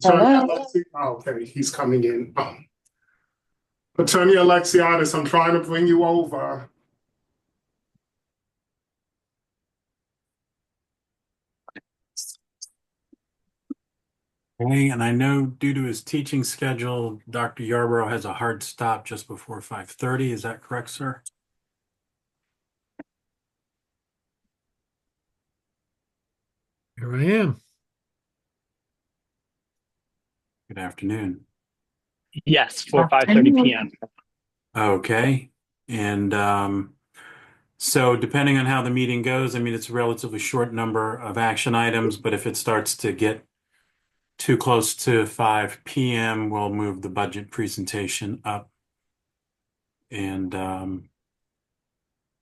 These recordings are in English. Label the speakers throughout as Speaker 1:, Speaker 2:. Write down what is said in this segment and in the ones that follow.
Speaker 1: Attorney
Speaker 2: Hello.
Speaker 1: okay, he's coming in. Attorney Alexiadis, I'm trying to bring you over.
Speaker 3: Okay, and I know due to his teaching schedule, Dr. Yarborough has a hard stop just before 5:30. Is that correct, sir?
Speaker 4: Here I am.
Speaker 3: Good afternoon.
Speaker 5: Yes, for 5:30 p.m.
Speaker 3: Okay, and so depending on how the meeting goes, I mean, it's a relatively short number of action items, but if it starts to get too close to 5 p.m., we'll move the budget presentation up and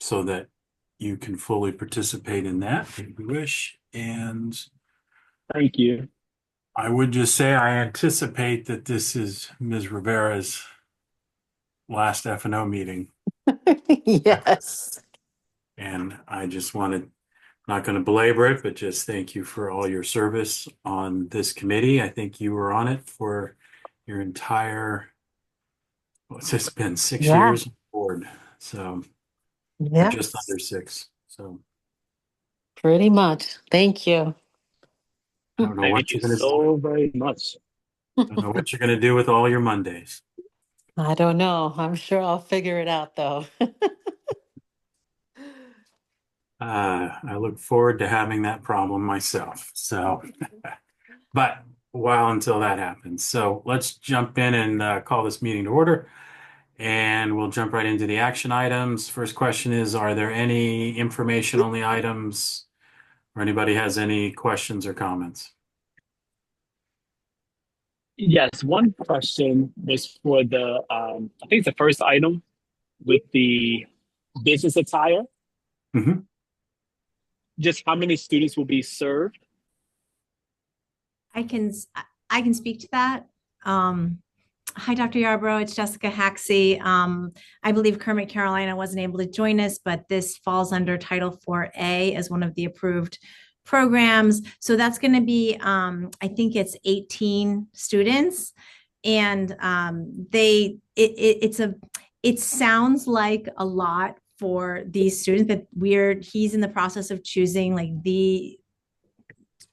Speaker 3: so that you can fully participate in that if you wish. And
Speaker 5: Thank you.
Speaker 3: I would just say I anticipate that this is Ms. Rivera's last F&O meeting.
Speaker 2: Yes.
Speaker 3: And I just wanted, not going to belabor it, but just thank you for all your service on this committee. I think you were on it for your entire, what's this been, 6 years on board. So or just under 6. So
Speaker 2: Pretty much. Thank you.
Speaker 3: I don't know
Speaker 5: Thank
Speaker 3: what
Speaker 5: you
Speaker 3: you're going to
Speaker 5: so very much.
Speaker 3: I don't know what you're going to do with all your Mondays.
Speaker 2: I don't know. I'm sure I'll figure it out though.
Speaker 3: I look forward to having that problem myself. So, but while until that happens. So let's jump in and call this meeting to order. And we'll jump right into the action items. First question is, are there any information only items or anybody has any questions or comments?
Speaker 5: Yes, one question was for the, I think it's the first item with the business attire.
Speaker 3: Mm-hmm.
Speaker 5: Just how many students will be served?
Speaker 6: I can speak to that. Hi, Dr. Yarborough. It's Jessica Haxey. I believe Kermit Carolina wasn't able to join us, but this falls under Title 4A as one of the approved programs. So that's going to be, I think it's 18 students, and it sounds like a lot for these students, but he's in the process of choosing like the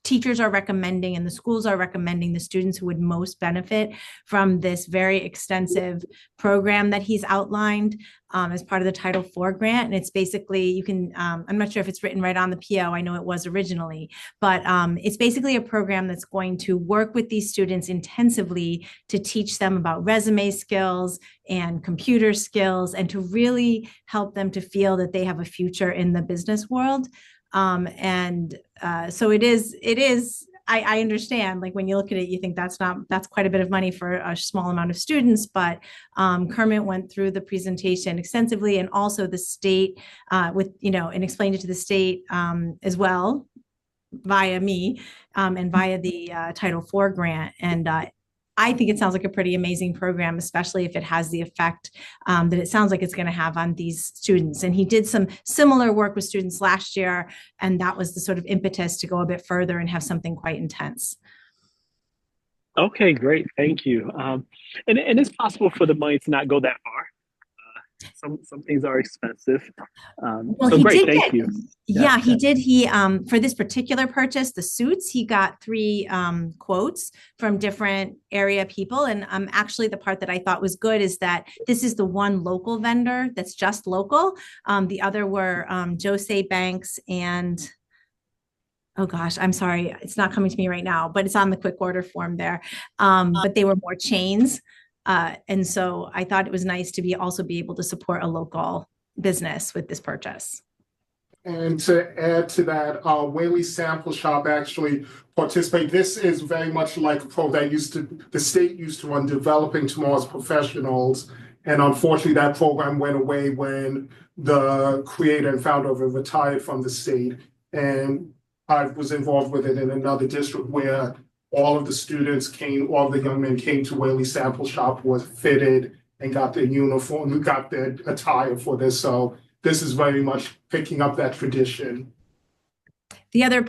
Speaker 6: teachers are recommending and the schools are recommending the students who would most benefit from this very extensive program that he's outlined as part of the Title IV grant. And it's basically, you can, I'm not sure if it's written right on the PO, I know it was originally, but it's basically a program that's going to work with these students intensively to teach them about resume skills and computer skills and to really help them to feel that they have a future in the business world. So it is, I understand, like when you look at it, you think that's quite a bit of money for a small amount of students, but Kermit went through the presentation extensively and also the state and explained it to the state as well via me and via the Title IV grant. And I think it sounds like a pretty amazing program, especially if it has the effect that it sounds like it's going to have on these students. And he did some similar work with students last year, and that was the sort of impetus to go a bit further and have something quite intense.
Speaker 5: Okay, great. Thank you. And it's possible for the money to not go that far. Some things are expensive.
Speaker 6: Well,
Speaker 5: so
Speaker 6: he
Speaker 5: great,
Speaker 6: did
Speaker 5: thank you.
Speaker 6: Yeah, he did. He for this particular purchase, the suits, he got 3 quotes from different area people. And actually the part that I thought was good is that this is the one local vendor that's just local. The other were Jose Banks and oh gosh, I'm sorry, it's not coming to me right now, but it's on the quick order form there. But they were more chains. And so I thought it was nice to also be able to support a local business with this purchase.
Speaker 1: And to add to that, Whaley Sample Shop actually participate. This is very much like a program the state used to run, Developing Tomorrow's Professionals. And unfortunately, that program went away when the creator and founder of it retired from the state. And I was involved with it in another district where all of the young men came to Whaley Sample Shop, was fitted and got their uniform, got their attire for this. So this is very much picking up that tradition.
Speaker 6: The other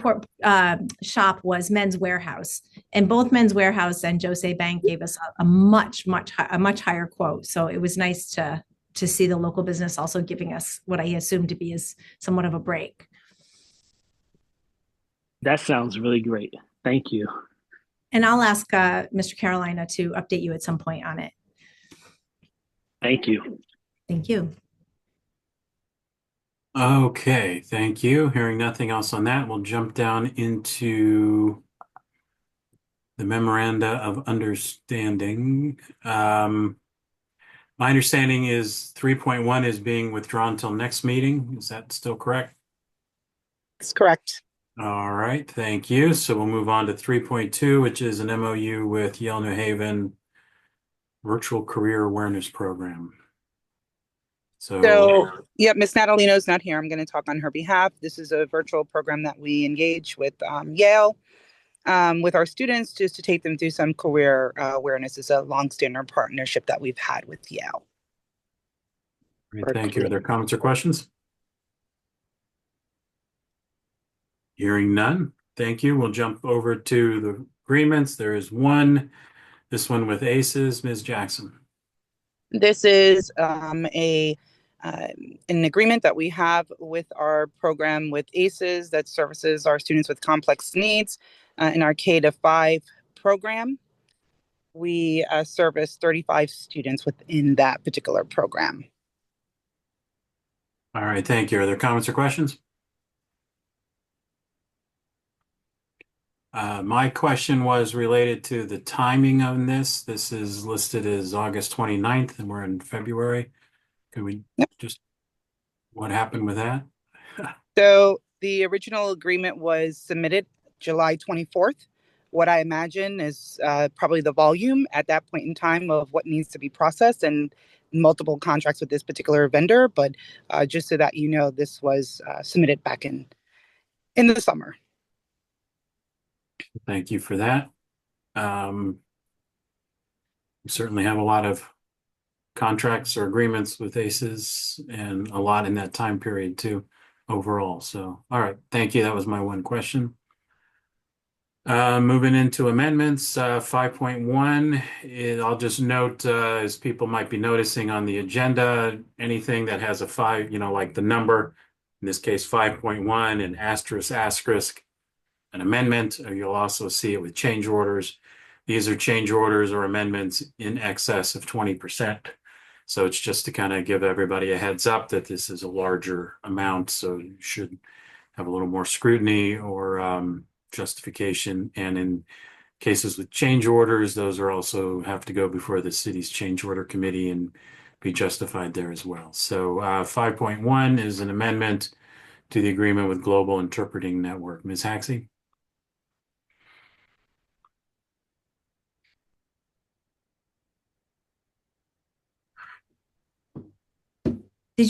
Speaker 6: shop was Men's Warehouse, and both Men's Warehouse and Jose Bank gave us a much higher quote. So it was nice to see the local business also giving us what I assume to be is somewhat of a break.
Speaker 5: That sounds really great. Thank you.
Speaker 6: And I'll ask Mr. Carolina to update you at some point on it.
Speaker 5: Thank you.
Speaker 6: Thank you.
Speaker 3: Okay, thank you. Hearing nothing else on that, we'll jump down into the memoranda of understanding. My understanding is 3.1 is being withdrawn till next meeting. Is that still correct?
Speaker 7: That's correct.
Speaker 3: All right, thank you. So we'll move on to 3.2, which is an MOU with Yale New Haven Virtual Career Awareness Program.
Speaker 7: So, yeah, Miss Natalino's not here. I'm going to talk on her behalf. This is a virtual program that we engage with Yale, with our students, just to take them through some career awareness. It's a long-standing partnership that we've had with Yale.
Speaker 3: Great, thank you. Are there comments or questions? Hearing none, thank you. We'll jump over to the agreements. There is one, this one with ACES, Ms. Jackson.
Speaker 7: This is an agreement that we have with our program with ACES that services our students with complex needs in our K-5 program. We service 35 students within that particular program.
Speaker 3: All right, thank you. Are there comments or questions? My question was related to the timing on this. This is listed as August 29th and we're in February. Could we just, what happened with that?
Speaker 7: So the original agreement was submitted July 24th. What I imagine is probably the volume at that point in time of what needs to be processed and multiple contracts with this particular vendor. But just so that you know, this was submitted back in the summer.
Speaker 3: Thank you for that. We certainly have a lot of contracts or agreements with ACES and a lot in that time period too overall. So, all right, thank you. That was my one question. Moving into amendments, 5.1, I'll just note, as people might be noticing on the agenda, anything that has a 5, like the number, in this case 5.1 and asterisk, an amendment, or you'll also see it with change orders. These are change orders or amendments in excess of 20%. So it's just to kind of give everybody a heads up that this is a larger amount. So you should have a little more scrutiny or justification. And in cases with change orders, those are also have to go before the city's change order committee and be justified there as well. So 5.1 is an amendment to the agreement with Global Interpreting Network. Ms. Haxey?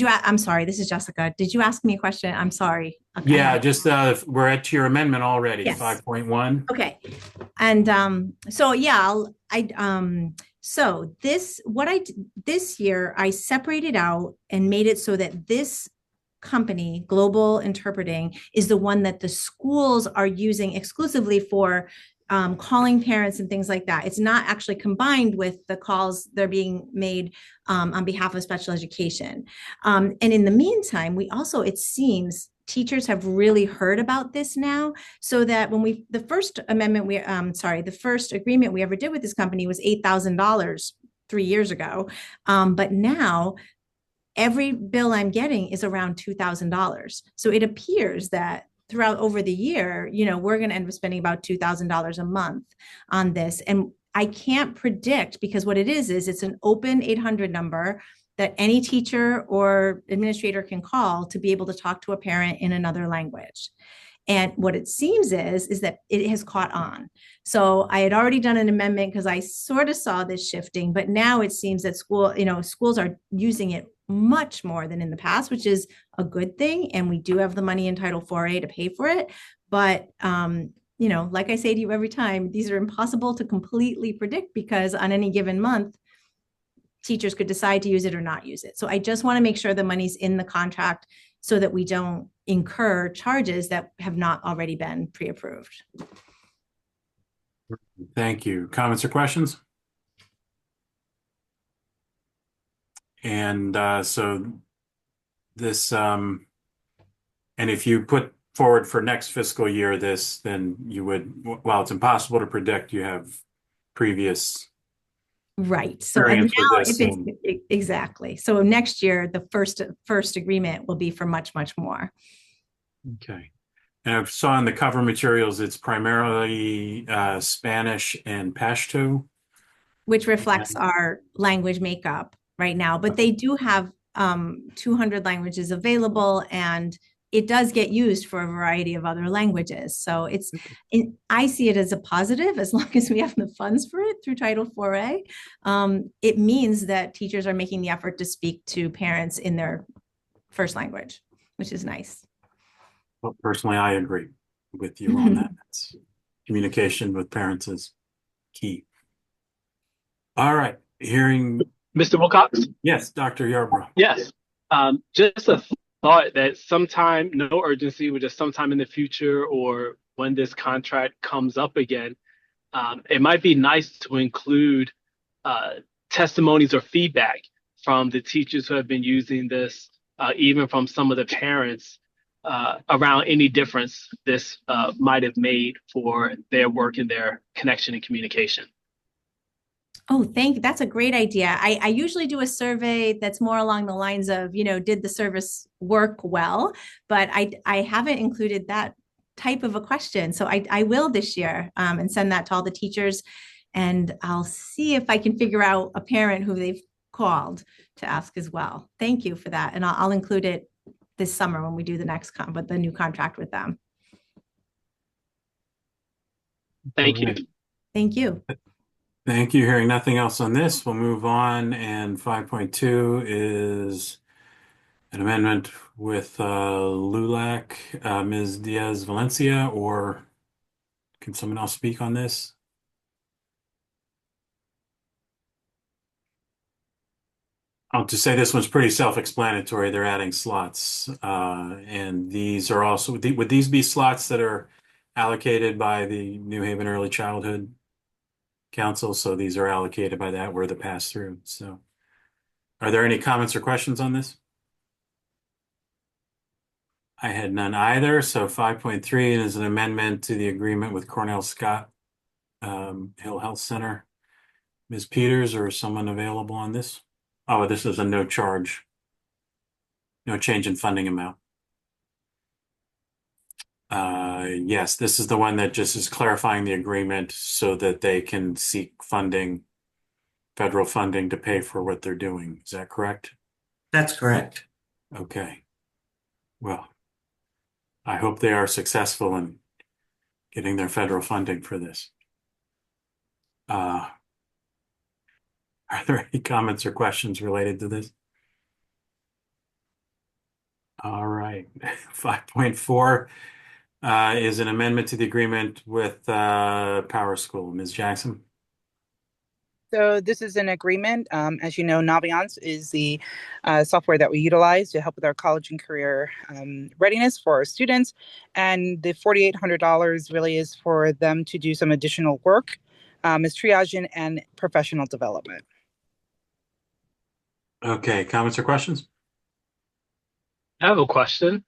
Speaker 6: I'm sorry, this is Jessica. Did you ask me a question? I'm sorry. Okay.
Speaker 3: Yeah, just we're at your amendment already,
Speaker 6: Yes.
Speaker 3: 5.1.
Speaker 6: Okay. And so yeah, so this year I separated out and made it so that this company, Global Interpreting, is the one that the schools are using exclusively for calling parents and things like that. It's not actually combined with the calls they're being made on behalf of special education. And in the meantime, we also, it seems, teachers have really heard about this now, so that when the first agreement we ever did with this company was $8,000 3 years ago. But now every bill I'm getting is around $2,000. So it appears that throughout over the year, we're going to end up spending about $2,000 a month on this. And I can't predict, because what it is it's an open 800 number that any teacher or administrator can call to be able to talk to a parent in another language. And what it seems is that it has caught on. So I had already done an amendment because I sort of saw this shifting, but now it seems that schools are using it much more than in the past, which is a good thing. And we do have the money in Title 4A to pay for it. But, like I say to you every time, these are impossible to completely predict, because on any given month, teachers could decide to use it or not use it. So I just want to make sure the money's in the contract so that we don't incur charges that have not already been pre-approved.
Speaker 3: Thank you. Comments or questions? And so this, and if you put forward for next fiscal year this, then you would, while it's impossible to predict, you have previous
Speaker 6: Right. So and
Speaker 3: experience with
Speaker 6: now
Speaker 3: this.
Speaker 6: if it's exactly. So next year, the first agreement will be for much, much more.
Speaker 3: Okay. And I saw in the cover materials, it's primarily Spanish and Pashto.
Speaker 6: Which reflects our language makeup right now, but they do have 200 languages available, and it does get used for a variety of other languages. So I see it as a positive as long as we have the funds for it through Title 4A. It means that teachers are making the effort to speak to parents in their first language, which is nice.
Speaker 3: Well, personally, I agree with you on that. Communication with parents is key. All right, hearing.
Speaker 5: Mr. Wilcox?
Speaker 3: Yes, Dr. Yarbrough.
Speaker 5: Yes. Just a thought that sometime, no urgency, but just sometime in the future or when this contract comes up again, it might be nice to include testimonies or feedback from the teachers who have been using this, even from some of the parents around any difference this might have made for their work and their connection and communication.
Speaker 6: Oh, that's a great idea. I usually do a survey that's more along the lines of, did the service work well? But I haven't included that type of a question. So I will this year and send that to all the teachers. And I'll see if I can figure out a parent who they've called to ask as well. Thank you for that. And I'll include it this summer when we do the next the new contract with them.
Speaker 5: Thank you.
Speaker 6: Thank you.
Speaker 3: Thank you. Hearing nothing else on this, we'll move on. And 5.2 is an amendment with LULAC, Ms. Diaz Valencia, or can someone else speak on this? I'll just say this one's pretty self-explanatory. They're adding slots. And these are also, would these be slots that are allocated by the New Haven Early Childhood Council? So these are allocated by that, where the pass-through. So are there any comments or questions on this? I had none either. So 5.3 is an amendment to the agreement with Cornell Scott Hill Health Center. Ms. Peters, or someone available on this? Oh, this is a no charge, no change in funding amount. Yes, this is the one that just is clarifying the agreement so that they can seek funding, federal funding, to pay for what they're doing. Is that correct?
Speaker 8: That's correct.
Speaker 3: Okay. Well, I hope they are successful in getting their federal funding for this. Are there any comments or questions related to this? All right. 5.4 is an amendment to the agreement with Power School. Ms. Jackson?
Speaker 7: So this is an agreement. As you know, Naviance is the software that we utilize to help with our college and career readiness for our students. And the $4,800 really is for them to do some additional work as triaging and professional development.
Speaker 3: Okay, comments or questions?
Speaker 5: I have a question.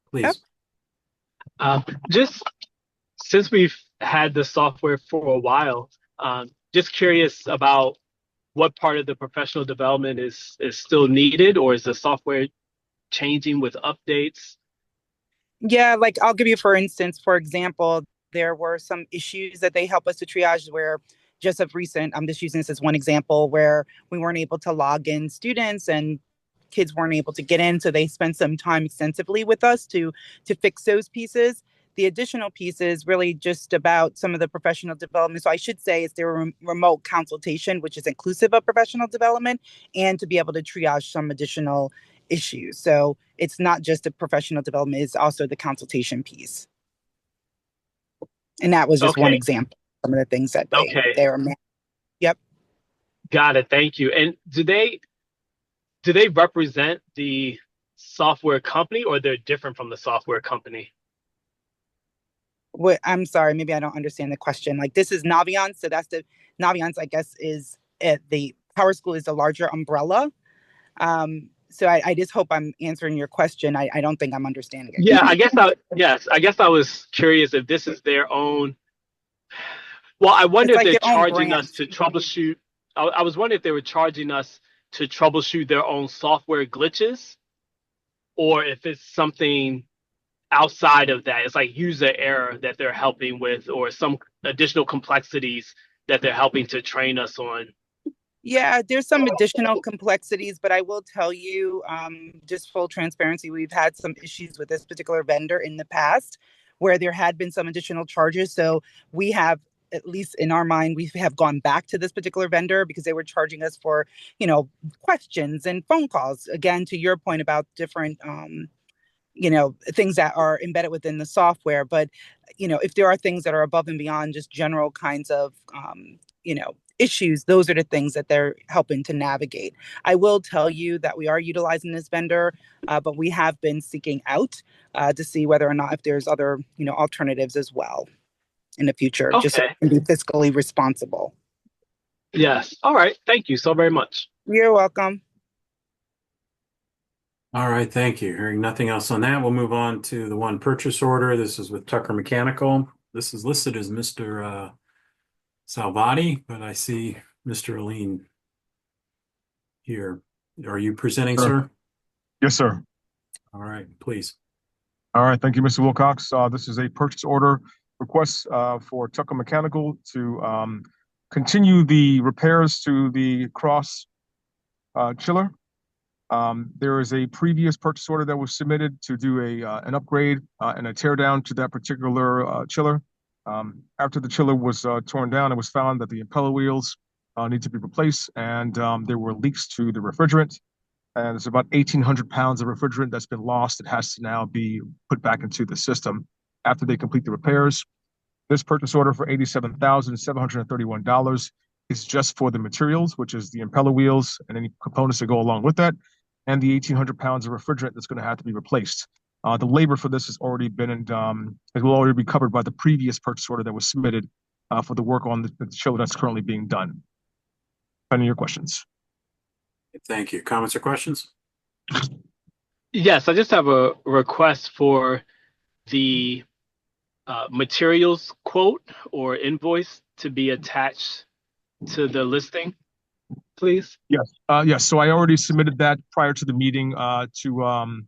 Speaker 3: Please.
Speaker 7: Yep.
Speaker 5: Just since we've had the software for a while, just curious about what part of the professional development is still needed, or is the software changing with updates?
Speaker 7: Yeah, like I'll give you, for example, there were some issues that they help us to triage where just of recent, I'm just using this as one example, where we weren't able to log in students and kids weren't able to get in. So they spent some time extensively with us to fix those pieces. The additional pieces really just about some of the professional development. So I should say it's their remote consultation, which is inclusive of professional development, and to be able to triage some additional issues. So it's not just the professional development, it's also the consultation piece. And that was just one example, some of the things that they were. Yep.
Speaker 5: Got it. Thank you. And do they represent the software company, or they're different from the software company?
Speaker 7: What, I'm sorry, maybe I don't understand the question. Like, this is Naviance, so that's the Naviance, I guess, is the Power School is the larger umbrella. So I just hope I'm answering your question. I don't think I'm understanding it.
Speaker 5: Yeah, I guess I was curious if this is their own. Well, I wonder
Speaker 7: It's
Speaker 5: if
Speaker 7: like
Speaker 5: they're
Speaker 7: their own
Speaker 5: charging
Speaker 7: brand.
Speaker 5: us to troubleshoot. I was wondering if they were charging us to troubleshoot their own software glitches, or if it's something outside of that. It's like user error that they're helping with, or some additional complexities that they're helping to train us on.
Speaker 7: Yeah, there's some additional complexities, but I will tell you, just full transparency, we've had some issues with this particular vendor in the past where there had been some additional charges. So we have, at least in our mind, we have gone back to this particular vendor because they were charging us for, questions and phone calls. Again, to your point about different, things that are embedded within the software. But, if there are things that are above and beyond just general kinds of, issues, those are the things that they're helping to navigate. I will tell you that we are utilizing this vendor, but we have been seeking out to see whether or not if there's other, alternatives as well in the future, just so
Speaker 5: Okay.
Speaker 7: we can be fiscally responsible.
Speaker 5: Yes. All right. Thank you so very much.
Speaker 7: You're welcome.
Speaker 3: All right, thank you. Hearing nothing else on that, we'll move on to the one purchase order. This is with Tucker Mechanical. This is listed as Mr. Salvati, but I see Mr. Aline here. Are you presenting, sir?
Speaker 8: Yes, sir.
Speaker 3: All right, please.
Speaker 8: All right. Thank you, Mr. Wilcox. This is a purchase order request for Tucker Mechanical to continue the repairs to the cross chiller. There is a previous purchase order that was submitted to do an upgrade and a tear down to that particular chiller. After the chiller was torn down, it was found that the impeller wheels need to be replaced, and there were leaks to the refrigerant. And it's about 1,800 pounds of refrigerant that's been lost. It has to now be put back into the system after they complete the repairs. This purchase order for $87,731 is just for the materials, which is the impeller wheels and any components that go along with that, and the 1,800 pounds of refrigerant that's going to have to be replaced. The labor for this has already been, it will already be covered by the previous purchase order that was submitted for the work on the chiller that's currently being done. Any of your questions?
Speaker 3: Thank you. Comments or questions?
Speaker 5: Yes, I just have a request for the materials quote or invoice to be attached to the listing, please.
Speaker 8: Yes. Yes. So I already submitted that prior to the meeting to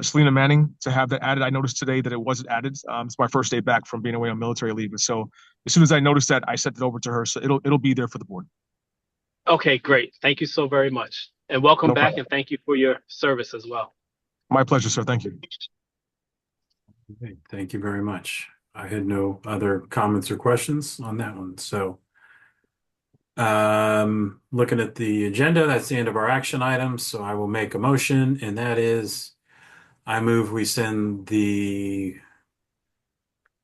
Speaker 8: Selena Manning to have that added. I noticed today that it wasn't added. It's my first day back from being away on military leave. And so as soon as I noticed that, I sent it over to her. So it'll be there for the board.
Speaker 5: Okay, great. Thank you so very much. And welcome
Speaker 8: No
Speaker 5: back,
Speaker 8: problem.
Speaker 5: and thank you for your service as well.
Speaker 8: My pleasure, sir. Thank you.
Speaker 3: Okay, thank you very much. I had no other comments or questions on that one. So looking at the agenda, that's the end of our action items. So I will make a motion, and that is I move we send the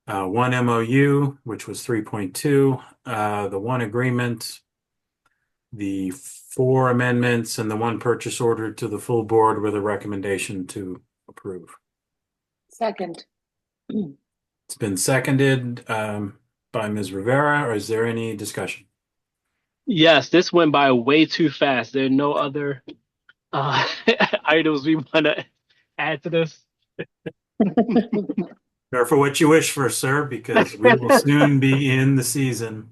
Speaker 3: one MOU, which was 3.2, the one agreement, the 4 amendments, and the one purchase order to the full board with a recommendation to approve.
Speaker 2: Second.
Speaker 3: It's been seconded by Ms. Rivera. Or is there any discussion?
Speaker 5: Yes, this went by way too fast. There are no other items we want to add to this.
Speaker 3: Careful what you wish for, sir, because we will soon be in the season.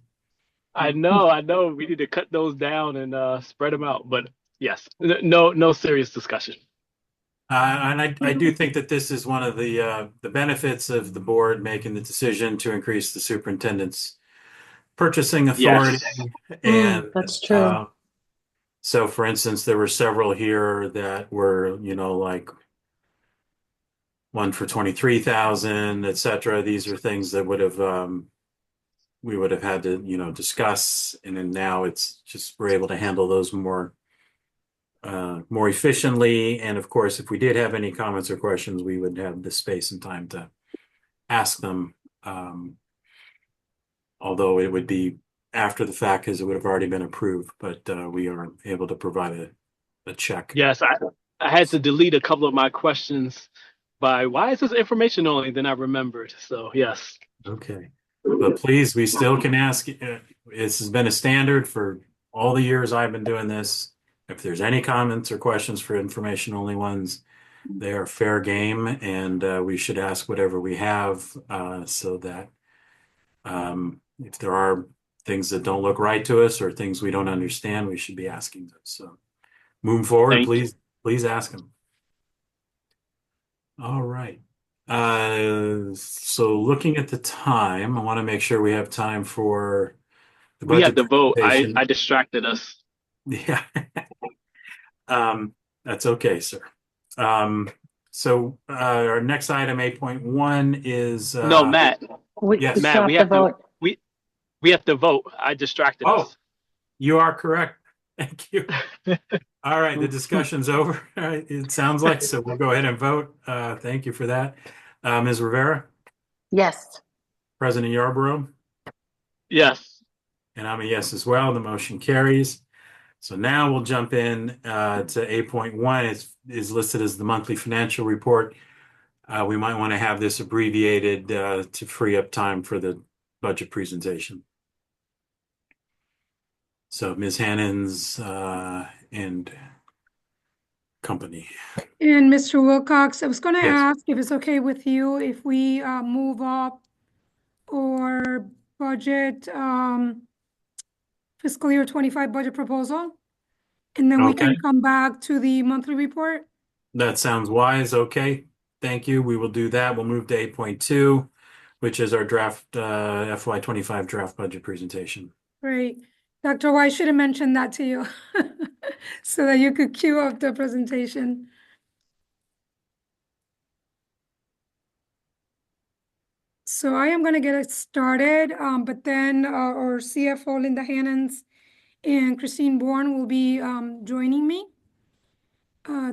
Speaker 5: I know. We need to cut those down and spread them out. But yes, no serious discussion.
Speaker 3: And I do think that this is one of the benefits of the board making the decision to increase the superintendent's purchasing authority.
Speaker 5: Yes.
Speaker 3: And
Speaker 2: That's true.
Speaker 3: so, for instance, there were several here that were, like one for 23,000, et cetera. These are things that we would have had to, discuss, and then now it's just we're able to handle those more efficiently. And of course, if we did have any comments or questions, we would have the space and time to ask them. Although it would be after the fact, because it would have already been approved, but we are able to provide a check.
Speaker 5: Yes, I had to delete a couple of my questions by why is this information only than I remembered. So yes.
Speaker 3: Okay. But please, we still can ask. This has been a standard for all the years I've been doing this. If there's any comments or questions for information only ones, they are fair game, and we should ask whatever we have so that if there are things that don't look right to us or things we don't understand, we should be asking them. So moving forward,
Speaker 5: Thank you.
Speaker 3: please ask them. All right. So looking at the time, I want to make sure we have time for the
Speaker 5: We had
Speaker 3: budget
Speaker 5: to vote.
Speaker 3: presentation.
Speaker 5: I distracted us.
Speaker 3: Yeah. That's okay, sir. So our next item, 8.1, is
Speaker 5: No, Matt.
Speaker 3: yes.
Speaker 5: Matt, we have to we have to vote. I distracted
Speaker 3: Oh,
Speaker 5: us.
Speaker 3: you are correct. Thank you. All right, the discussion's over. All right, it sounds like, so we'll go ahead and vote. Thank you for that. Ms. Rivera,
Speaker 2: Yes.
Speaker 3: President Yarborough,
Speaker 5: Yes.
Speaker 3: and I'm a yes as well. The motion carries. So now we'll jump in to 8.1. Is listed as the monthly financial report. We might want to have this abbreviated to free up time for the budget presentation. So Ms. Hannons and company.
Speaker 9: And Mr. Wilcox, I was going to
Speaker 3: Yes.
Speaker 9: ask if it's okay with you if we move up or budget fiscal year 25 budget proposal, and then we can
Speaker 3: Okay.
Speaker 9: come back to the monthly report.
Speaker 3: That sounds wise. Okay. Thank you. We will do that. We'll move to 8.2, which is our draft FY25 draft budget presentation.
Speaker 9: Great. Dr. White should have mentioned that to you so that you could queue up the presentation. So I am going to get it started, but then our CFO, Linda Hannons, and Christine Bourne will be joining me.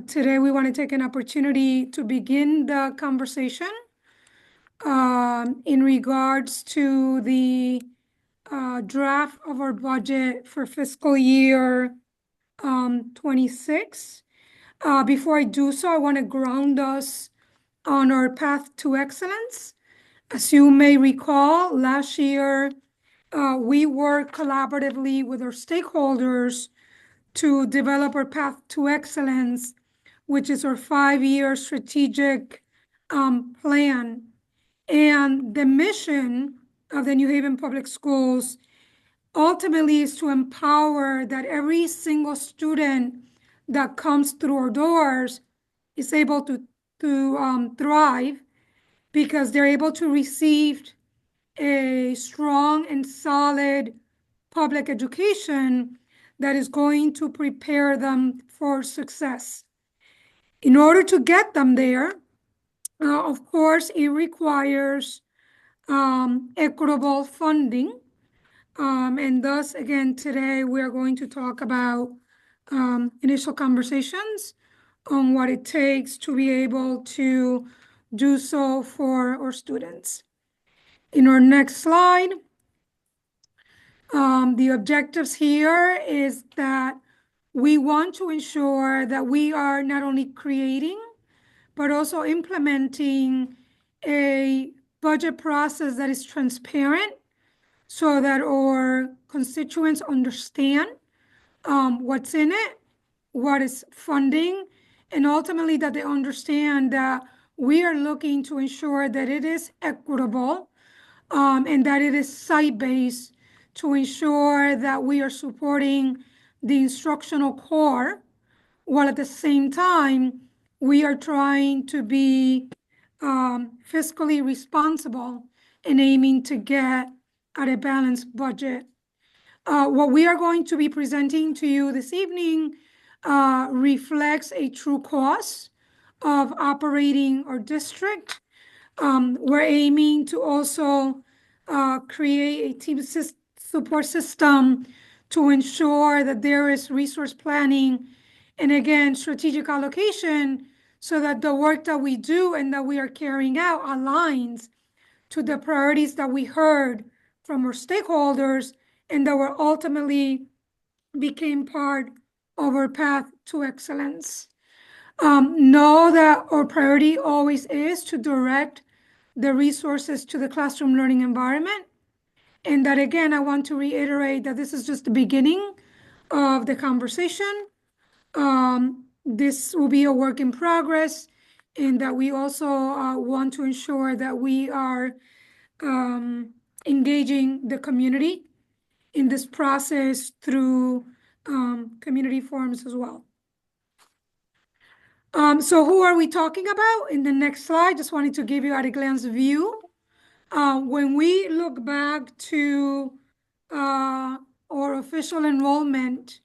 Speaker 9: Today, we want to take an opportunity to begin the conversation in regards to the draft of our budget for fiscal year 26. Before I do so, I want to ground us on our path to excellence. As you may recall, last year, we worked collaboratively with our stakeholders to develop our path to excellence, which is our 5-year strategic plan. And the mission of the New Haven Public Schools ultimately is to empower that every single student that comes through our doors is able to thrive because they're able to receive a strong and solid public education that is going to prepare them for success. In order to get them there, of course, it requires equitable funding. And thus, again, today we are going to talk about initial conversations on what it takes to be able to do so for our students. In our next slide, the objectives here is that we want to ensure that we are not only creating, but also implementing a budget process that is transparent so that our constituents understand what's in it, what is funding, and ultimately that they understand that we are looking to ensure that it is equitable and that it is site-based to ensure that we are supporting the instructional core, while at the same time, we are trying to be fiscally responsible and aiming to get at a balanced budget. What we are going to be presenting to you this evening reflects a true cost of operating our district. We're aiming to also create a team support system to ensure that there is resource planning and, again, strategic allocation so that the work that we do and that we are carrying out aligns to the priorities that we heard from our stakeholders and that were ultimately became part of our path to excellence. Know that our priority always is to direct the resources to the classroom learning environment. And that again, I want to reiterate that this is just the beginning of the conversation. This will be a work in progress, and that we also want to ensure that we are engaging the community in this process through community forums as well. So who are we talking about? In the next slide, just wanted to give you at a glance view. When we look back to our official enrollment,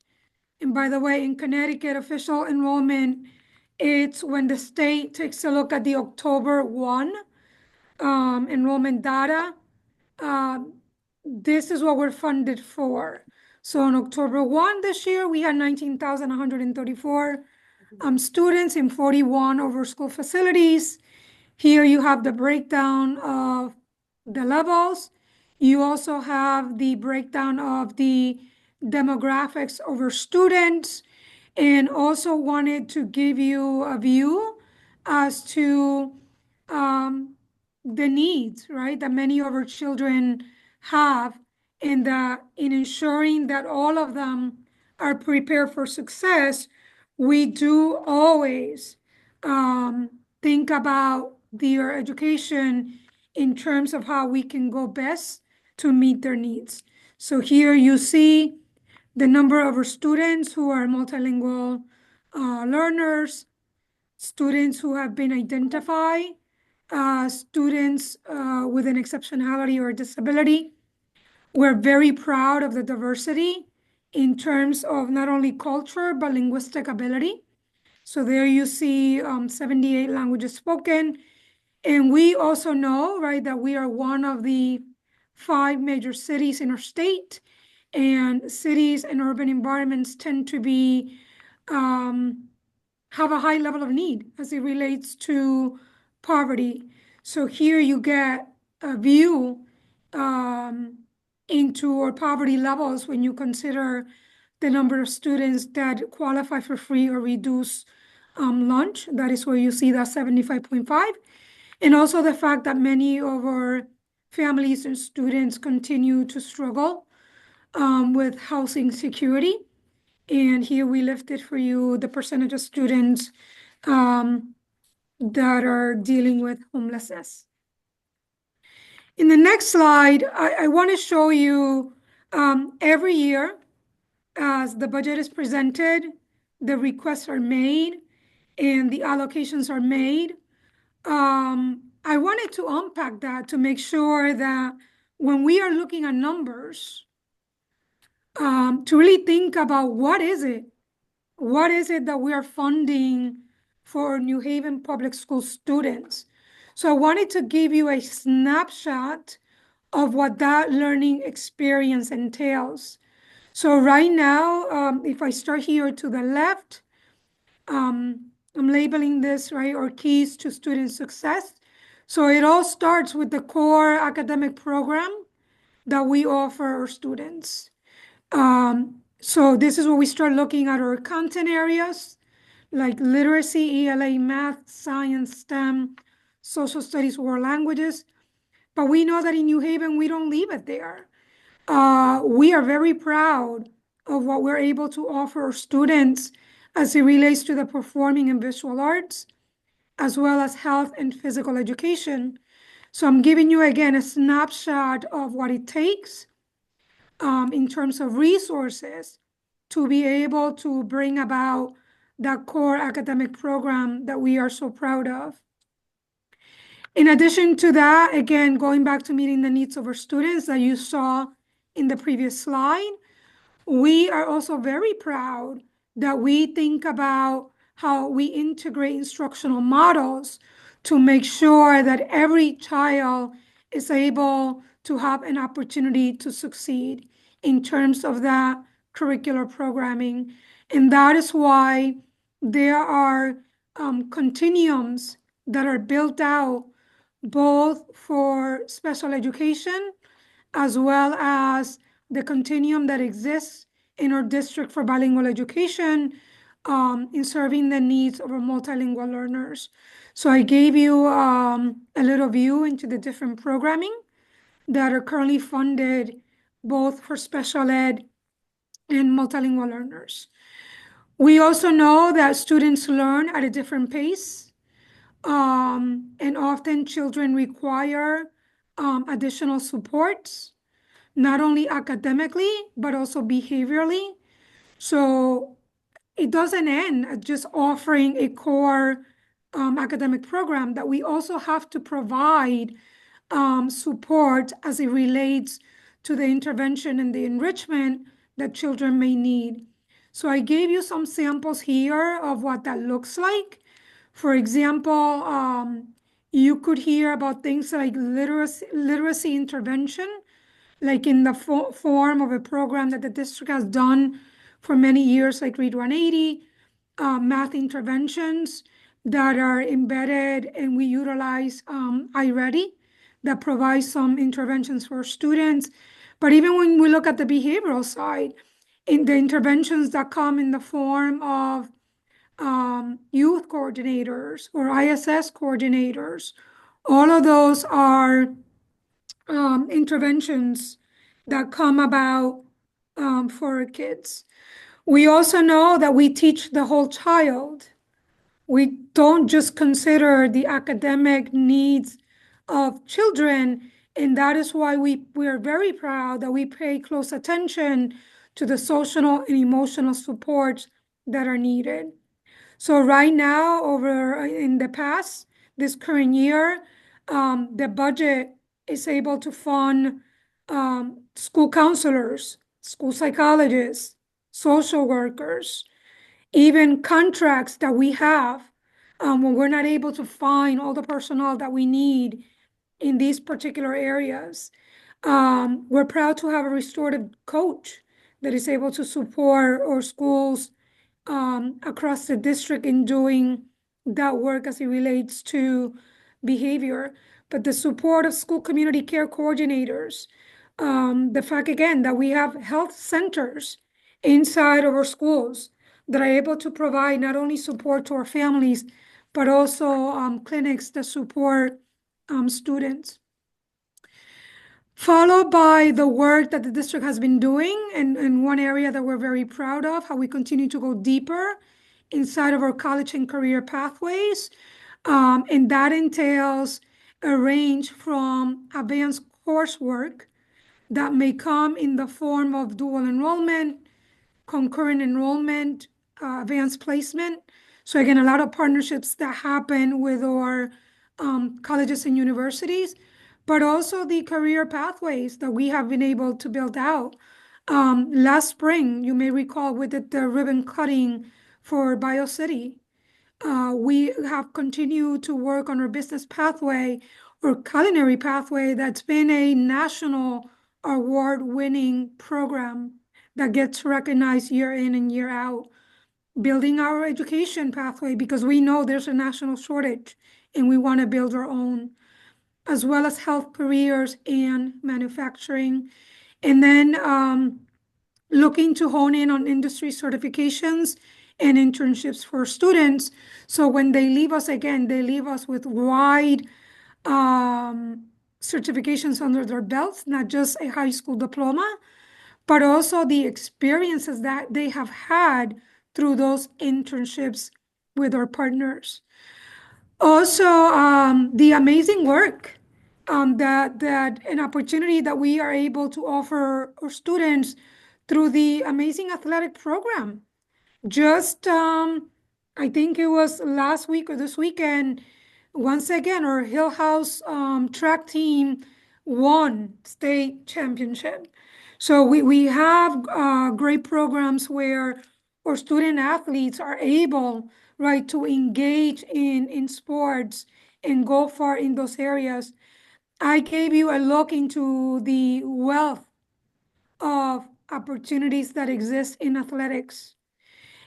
Speaker 9: and by the way, in Connecticut, official enrollment, it's when the state takes a look at the October 1 enrollment data. This is what we're funded for. So on October 1 this year, we had 19,134 students in 41 of our school facilities. Here you have the breakdown of the levels. You also have the breakdown of the demographics of our students, and also wanted to give you a view as to the needs, right, that many of our children have, and that in ensuring that all of them are prepared for success, we do always think about their education in terms of how we can go best to meet their needs. So here you see the number of our students who are multilingual learners, students who have been identified, students with an exceptionality or disability. We're very proud of the diversity in terms of not only culture, but linguistic ability. So there you see 78 languages spoken. And we also know, right, that we are one of the 5 major cities in our state, and cities and urban environments tend to be, have a high level of need as it relates to poverty. So here you get a view into our poverty levels when you consider the number of students that qualify for free or reduced lunch. That is where you see that 75.5. And also the fact that many of our families and students continue to struggle with housing security. And here we lifted for you the percentage of students that are dealing with homelessness. In the next slide, I want to show you every year as the budget is presented, the requests are made and the allocations are made. I wanted to unpack that to make sure that when we are looking at numbers, to really think about what is it that we are funding for New Haven public school students. So I wanted to give you a snapshot of what that learning experience entails. So right now, if I start here to the left, I'm labeling this, right, or keys to student success. So it all starts with the core academic program that we offer our students. So this is where we start looking at our content areas like literacy, ELA, math, science, STEM, social studies, world languages. But we know that in New Haven, we don't leave it there. We are very proud of what we're able to offer our students as it relates to the performing and visual arts, as well as health and physical education. So I'm giving you again a snapshot of what it takes in terms of resources to be able to bring about that core academic program that we are so proud of. In addition to that, again, going back to meeting the needs of our students that you saw in the previous slide, we are also very proud that we think about how we integrate instructional models to make sure that every child is able to have an opportunity to succeed in terms of that curricular programming. And that is why there are continuums that are built out both for special education as well as the continuum that exists in our district for bilingual education in serving the needs of our multilingual learners. So I gave you a little view into the different programming that are currently funded both for special ed and multilingual learners. We also know that students learn at a different pace, and often children require additional supports, not only academically, but also behaviorally. So it doesn't end at just offering a core academic program, that we also have to provide support as it relates to the intervention and the enrichment that children may need. So I gave you some samples here of what that looks like. For example, you could hear about things like literacy intervention, like in the form of a program that the district has done for many years, like Read 180, math interventions that are embedded, and we utilize iReady that provides some interventions for students. But even when we look at the behavioral side, in the interventions that come in the form of youth coordinators or ISS coordinators, all of those are interventions that come about for kids. We also know that we teach the whole child. We don't just consider the academic needs of children, and that is why we are very proud that we pay close attention to the social and emotional supports that are needed. So right now, over in the past, this current year, the budget is able to fund school counselors, school psychologists, social workers, even contracts that we have when we're not able to find all the personnel that we need in these particular areas. We're proud to have a restorative coach that is able to support our schools across the district in doing that work as it relates to behavior. But the support of school community care coordinators, the fact again that we have health centers inside of our schools that are able to provide not only support to our families, but also clinics that support students. Followed by the work that the district has been doing, and one area that we're very proud of, how we continue to go deeper inside of our college and career pathways. And that entails a range from advanced coursework that may come in the form of dual enrollment, concurrent enrollment, advanced placement. So again, a lot of partnerships that happen with our colleges and universities, but also the career pathways that we have been able to build out. Last spring, you may recall, we did the ribbon cutting for BioCity. We have continued to work on our business pathway or culinary pathway that's been a national award-winning program that gets recognized year in and year out. Building our education pathway because we know there's a national shortage and we want to build our own, as well as health careers and manufacturing. And then looking to hone in on industry certifications and internships for students. So when they leave us, again, they leave us with wide certifications under their belts, not just a high school diploma, but also the experiences that they have had through those internships with our partners. Also, the amazing work that an opportunity that we are able to offer our students through the amazing athletic program. Just, I think it was last week or this weekend, once again, our Hill House track team won state championship. So we have great programs where our student athletes are able, right, to engage in sports and go far in those areas. I gave you a look into the wealth of opportunities that exist in athletics.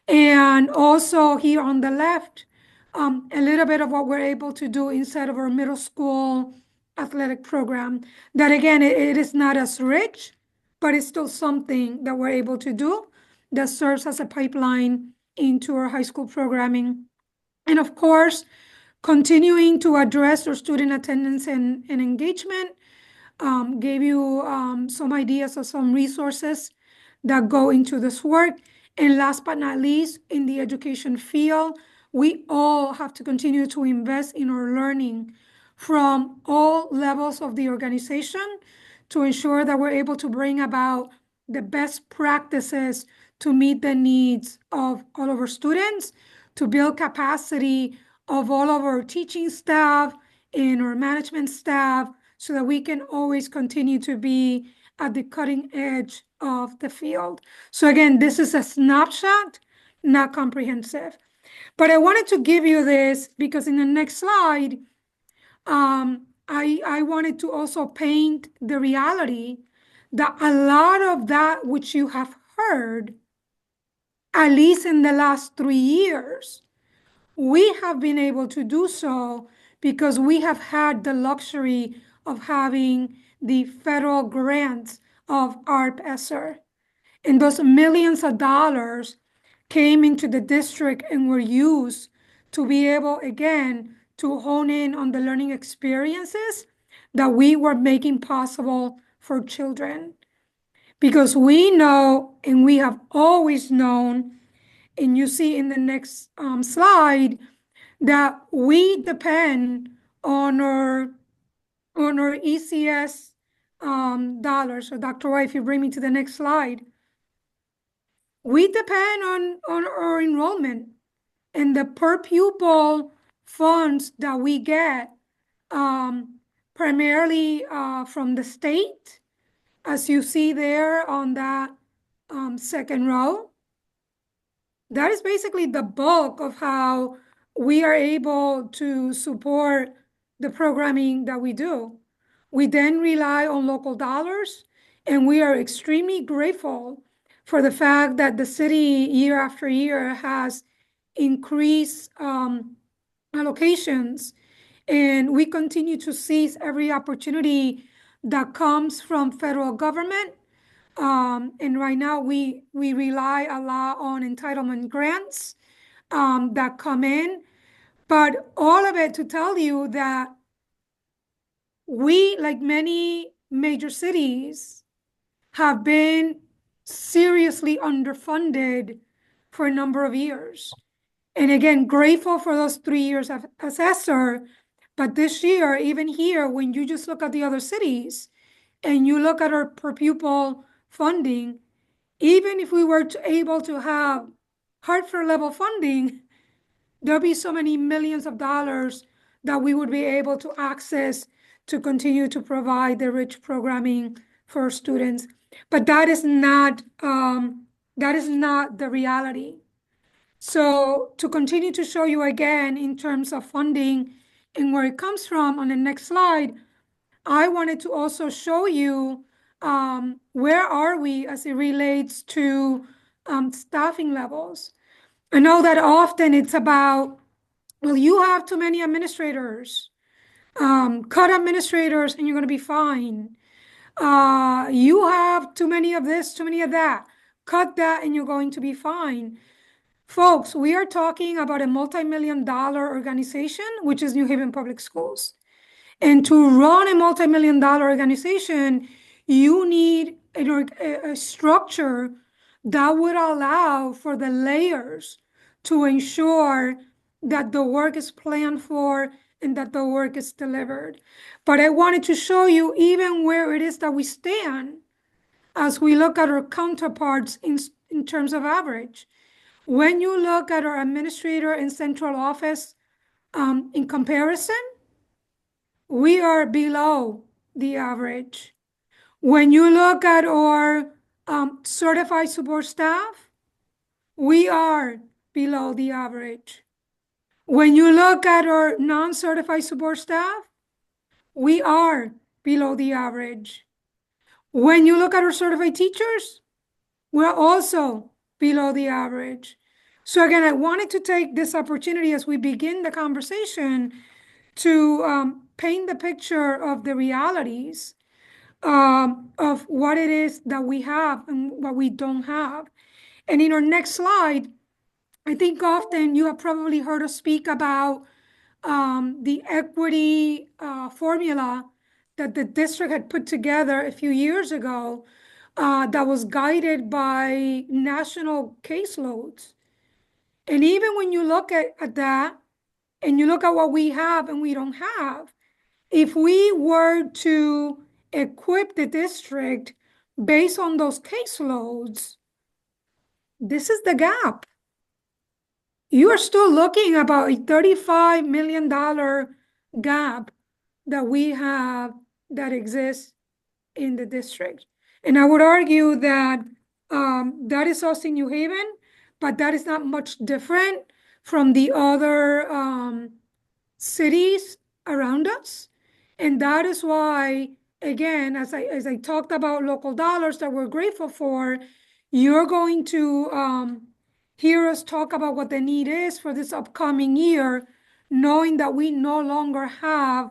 Speaker 9: And also here on the left, a little bit of what we're able to do inside of our middle school athletic program. That again, it is not as rich, but it's still something that we're able to do that serves as a pipeline into our high school programming. And of course, continuing to address our student attendance and engagement. Gave you some ideas of some resources that go into this work. And last but not least, in the education field, we all have to continue to invest in our learning from all levels of the organization to ensure that we're able to bring about the best practices to meet the needs of all of our students, to build capacity of all of our teaching staff and our management staff, so that we can always continue to be at the cutting edge of the field. So again, this is a snapshot, not comprehensive. But I wanted to give you this because in the next slide, I wanted to also paint the reality that a lot of that which you have heard, at least in the last 3 years, we have been able to do so because we have had the luxury of having the federal grants of ARP-ESSER. And those millions of dollars came into the district and were used to be able, again, to hone in on the learning experiences that we were making possible for children. Because we know, and we have always known, and you see in the next slide, that we depend on our ECS dollars. So Dr. White, if you bring me to the next slide, we depend on our enrollment and the per pupil funds that we get primarily from the state, as you see there on that second row. That is basically the bulk of how we are able to support the programming that we do. We then rely on local dollars, and we are extremely grateful for the fact that the city year after year has increased allocations, and we continue to seize every opportunity that comes from federal government. And right now we rely a lot on entitlement grants that come in, but all of it to tell you that we, like many major cities, have been seriously underfunded for a number of years. And again, grateful for those 3 years of assessor, but this year, even here, when you just look at the other cities and you look at our per pupil funding, even if we were able to have Hartford level funding, there'll be so many millions of dollars that we would be able to access to continue to provide the rich programming for students. But that is not the reality. So to continue to show you again in terms of funding and where it comes from on the next slide, I wanted to also show you where are we as it relates to staffing levels. I know that often it's about, well, you have too many administrators. Cut administrators and you're going to be fine. You have too many of this, too many of that. Cut that and you're going to be fine. Folks, we are talking about a multi-million-dollar organization, which is New Haven Public Schools. And to run a multi-million-dollar organization, you need a structure that would allow for the layers to ensure that the work is planned for and that the work is delivered. But I wanted to show you even where it is that we stand as we look at our counterparts in terms of average. When you look at our administrator and central office in comparison, we are below the average. When you look at our certified support staff, we are below the average. When you look at our non-certified support staff, we are below the average. When you look at our certified teachers, we're also below the average. So again, I wanted to take this opportunity as we begin the conversation to paint the picture of the realities of what it is that we have and what we don't have. And in our next slide, I think often you have probably heard us speak about the equity formula that the district had put together a few years ago that was guided by national caseloads. And even when you look at that and you look at what we have and we don't have, if we were to equip the district based on those caseloads, this is the gap. You are still looking about a $35 million gap that we have that exists in the district. And I would argue that that is us in New Haven, but that is not much different from the other cities around us. And that is why, again, as I talked about local dollars that we're grateful for, you're going to hear us talk about what the need is for this upcoming year, knowing that we no longer have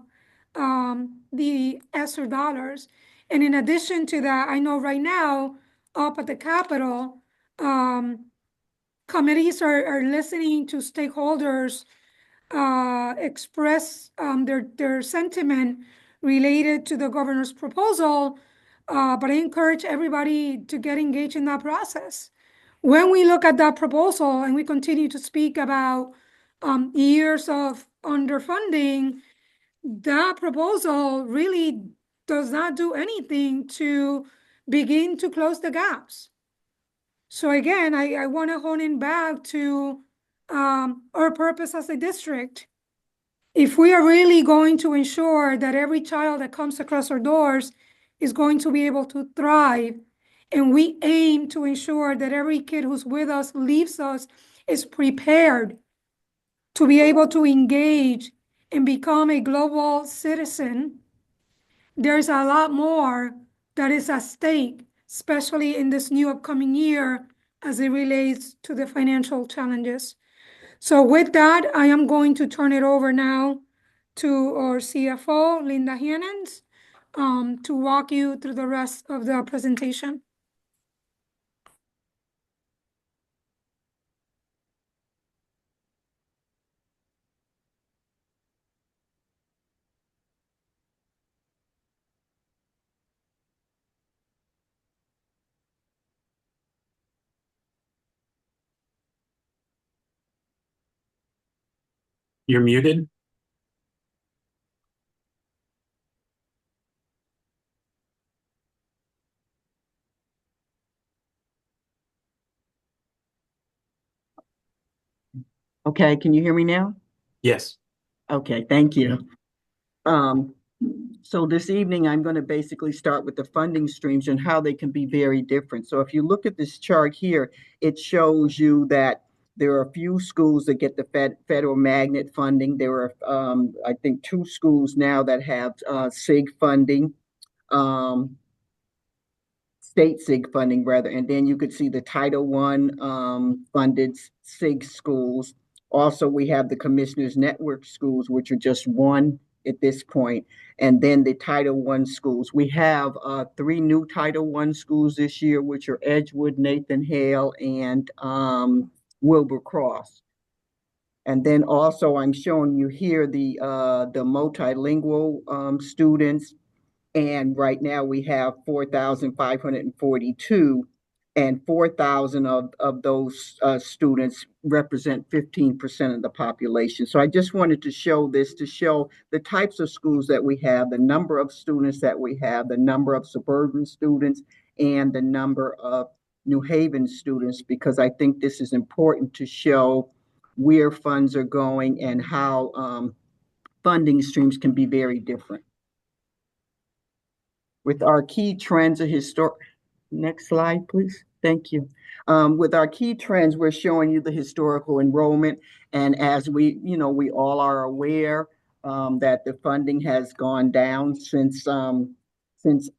Speaker 9: the ESSER dollars. And in addition to that, I know right now up at the Capitol, committees are listening to stakeholders express their sentiment related to the governor's proposal, but I encourage everybody to get engaged in that process. When we look at that proposal and we continue to speak about years of underfunding, that proposal really does not do anything to begin to close the gaps. So again, I want to hone in back to our purpose as a district. If we are really going to ensure that every child that comes across our doors is going to be able to thrive, and we aim to ensure that every kid who's with us, leaves us, is prepared to be able to engage and become a global citizen, there's a lot more that is at stake, especially in this new upcoming year as it relates to the financial challenges. So with that, I am going to turn it over now to our CFO, Linda Hannans, to walk you through the rest of the presentation.
Speaker 3: You're muted.
Speaker 10: Okay, can you hear me now?
Speaker 3: Yes.
Speaker 10: Okay, thank you. So this evening, I'm going to basically start with the funding streams and how they can be very different. So if you look at this chart here, it shows you that there are a few schools that get the federal magnet funding. There are, I think, 2 schools now that have SIG funding. State SIG funding rather, and then you could see the Title I funded SIG schools. Also, we have the Commissioners Network schools, which are just 1 at this point, and then the Title I schools. We have 3 new Title I schools this year, which are Edgewood, Nathan Hale, and Wilbur Cross. And then also I'm showing you here the multilingual students. And right now we have 4,542, and 4,000 of those students represent 15% of the population. So I just wanted to show this to show the types of schools that we have, the number of students that we have, the number of suburban students, and the number of New Haven students, because I think this is important to show where funds are going and how funding streams can be very different. With our key trends of next slide, please. Thank you. With our key trends, we're showing you the historical enrollment. And as we all are aware that the funding has gone down since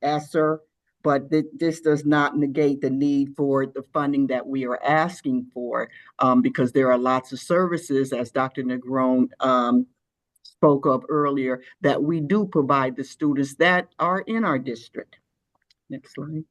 Speaker 10: ESSER, but this does not negate the need for the funding that we are asking for, because there are lots of services, as Dr. Negron spoke of earlier, that we do provide the students that are in our district. Next slide.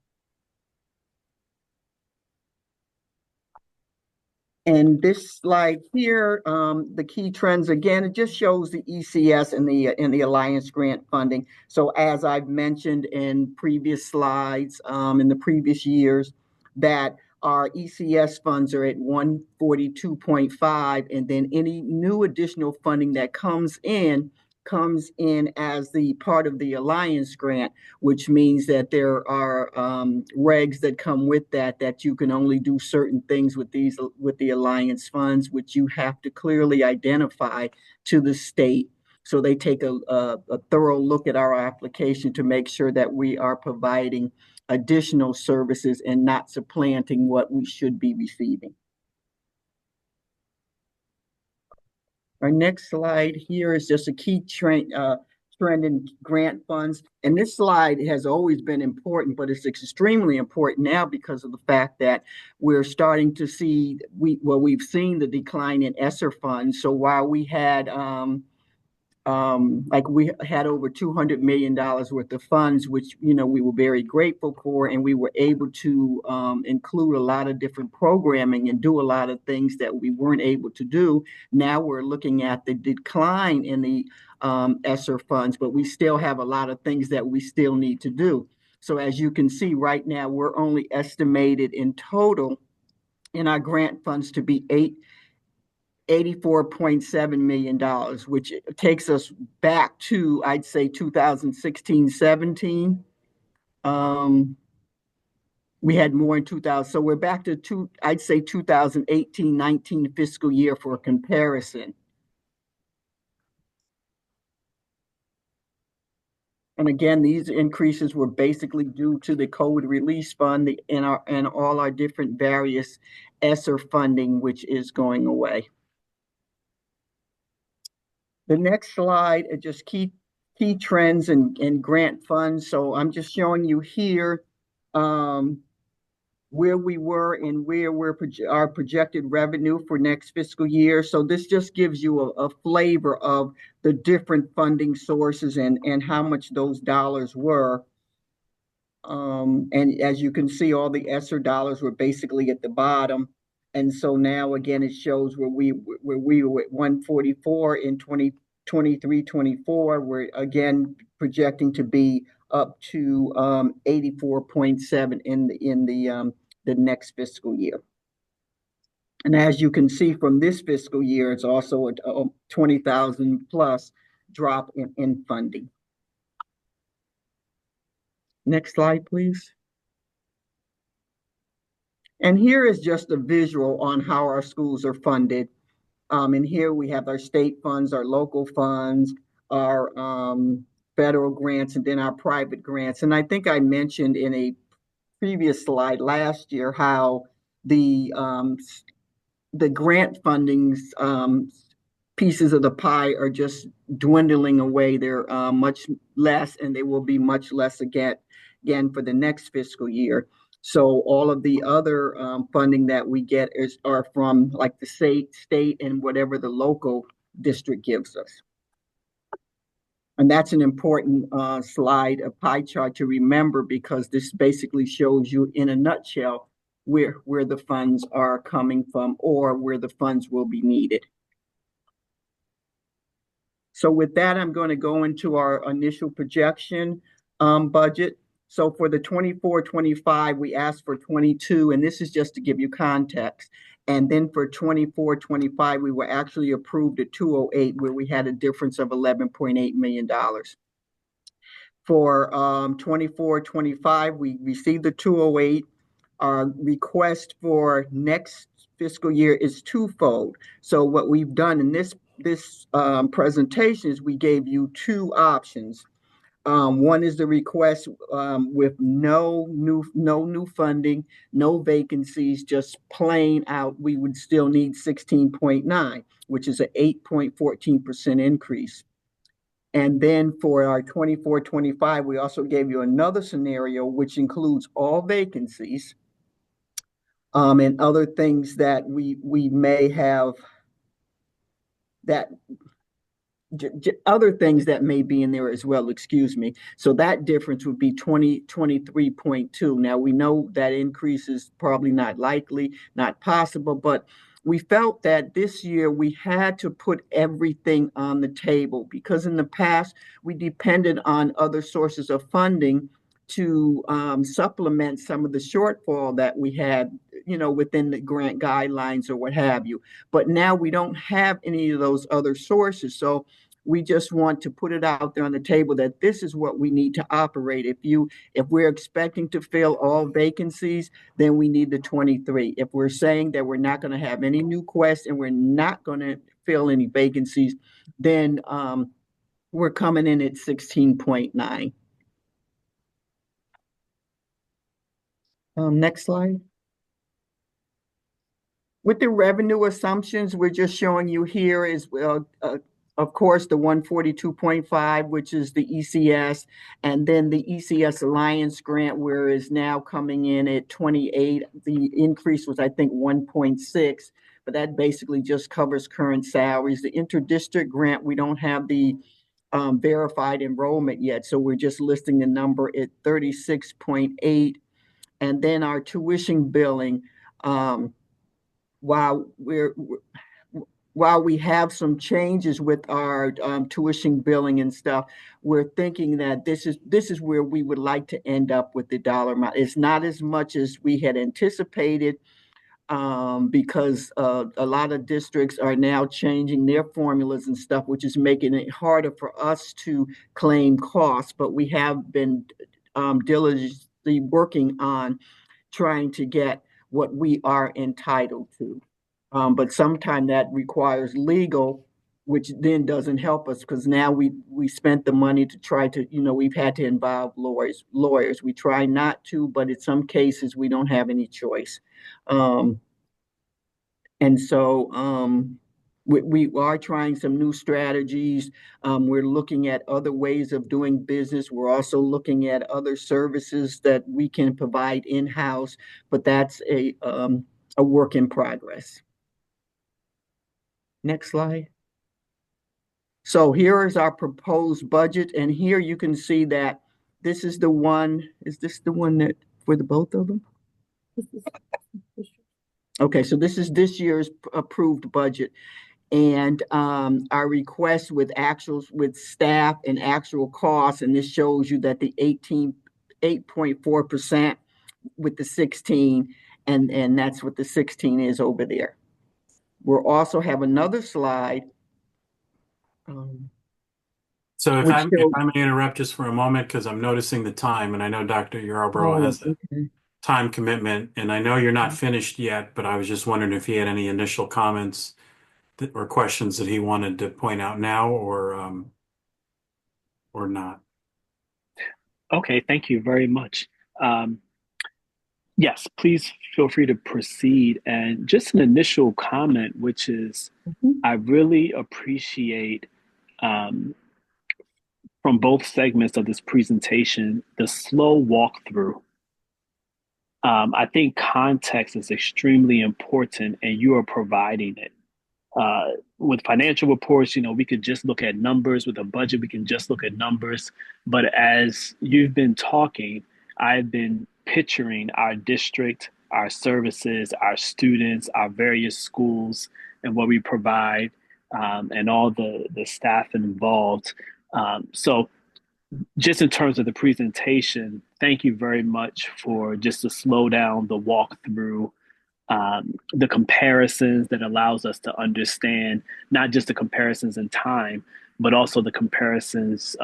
Speaker 10: And this slide here, the key trends, again, it just shows the ECS and the Alliance grant funding. So as I've mentioned in previous slides, in the previous years, that our ECS funds are at 142.5, and then any new additional funding that comes in as the part of the Alliance grant, which means that there are regs that come with that you can only do certain things with the Alliance funds, which you have to clearly identify to the state. So they take a thorough look at our application to make sure that we are providing additional services and not supplanting what we should be receiving. Our next slide here is just a key trend in grant funds. And this slide has always been important, but it's extremely important now because of the fact that we're starting to see, we've seen the decline in ESSER funds. So while we had we had over $200 million worth of funds, which, we were very grateful for, and we were able to include a lot of different programming and do a lot of things that we weren't able to do. Now we're looking at the decline in the ESSER funds, but we still have a lot of things that we still need to do. So as you can see right now, we're only estimated in total in our grant funds to be $84.7 million, which takes us back to, I'd say, 2016-17. We had more in 2000. So we're back to I'd say 2018-19 fiscal year for comparison. And again, these increases were basically due to the COVID release fund and all our different various ESSER funding, which is going away. The next slide are just key trends and grant funds. So I'm just showing you here where we were and where our projected revenue for next fiscal year. So this just gives you a flavor of the different funding sources and how much those dollars were. And as you can see, all the ESSER dollars were basically at the bottom. And so now again, it shows where we were at 144 in 2023-24. We're again projecting to be up to 84.7 in the next fiscal year. And as you can see from this fiscal year, it's also a 20,000 plus drop in funding. Next slide, please. And here is just a visual on how our schools are funded. And here we have our state funds, our local funds, our federal grants, and then our private grants. And I think I mentioned in a previous slide last year how the grant fundings pieces of the pie are just dwindling away. They're much less, and they will be much less again for the next fiscal year. So all of the other funding that we get are from like the state and whatever the local district gives us. And that's an important slide, a pie chart to remember, because this basically shows you in a nutshell where the funds are coming from or where the funds will be needed. So with that, I'm going to go into our initial projection budget. So for the 24-25, we asked for 22, and this is just to give you context. And then for 24-25, we were actually approved at 208, where we had a difference of $11.8 million. For 24-25, we received the 208. Our request for next fiscal year is twofold. So what we've done in this presentation is we gave you two options. One is the request with no new funding, no vacancies, just plain out. We would still need 16.9, which is an 8.14% increase. And then for our 24-25, we also gave you another scenario, which includes all vacancies and other things that we may have other things that may be in there as well, excuse me. So that difference would be 23.2. Now we know that increase is probably not likely, not possible, but we felt that this year we had to put everything on the table because in the past we depended on other sources of funding to supplement some of the shortfall that we had, within the grant guidelines or what have you. But now we don't have any of those other sources. So we just want to put it out there on the table that this is what we need to operate. If we're expecting to fill all vacancies, then we need the 23. If we're saying that we're not going to have any new quests and we're not going to fill any vacancies, then we're coming in at 16.9. Next slide. With the revenue assumptions, we're just showing you here is, of course, the 142.5, which is the ECS, and then the ECS Alliance grant, where is now coming in at 28. The increase was, I think, 1.6, but that basically just covers current salaries. The interdistrict grant, we don't have the verified enrollment yet, so we're just listing the number at 36.8. And then our tuition billing, while we have some changes with our tuition billing and stuff, we're thinking that this is where we would like to end up with the dollar amount. It's not as much as we had anticipated because a lot of districts are now changing their formulas and stuff, which is making it harder for us to claim costs. But we have been diligently working on trying to get what we are entitled to. But sometimes that requires legal, which then doesn't help us because now we spent the money to try to, we've had to involve lawyers. We try not to, but in some cases we don't have any choice. And so we are trying some new strategies. We're looking at other ways of doing business. We're also looking at other services that we can provide in-house, but that's a work in progress. Next slide. So here is our proposed budget, and here you can see that this is the one. Is this the one that for the both of them? Okay, so this is this year's approved budget. And our request with staff and actual costs, and this shows you that the 8.4% with the 16, and that's what the 16 is over there. We'll also have another slide.
Speaker 3: So if I may interrupt just for a moment, because I'm noticing the time, and I know Dr. Yarborough has a time commitment, and I know you're not finished yet, but I was just wondering if he had any initial comments or questions that he wanted to point out now or not.
Speaker 5: Okay, thank you very much. Yes, please feel free to proceed. And just an initial comment, which is I really appreciate from both segments of this presentation, the slow walkthrough. I think context is extremely important, and you are providing it. With financial reports, we could just look at numbers. With a budget, we can just look at numbers. But as you've been talking, I've been picturing our district, our services, our students, our various schools, and what we provide, and all the staff involved. So just in terms of the presentation, thank you very much for just to slow down the walkthrough, the comparisons that allows us to understand not just the comparisons in time, but also the comparisons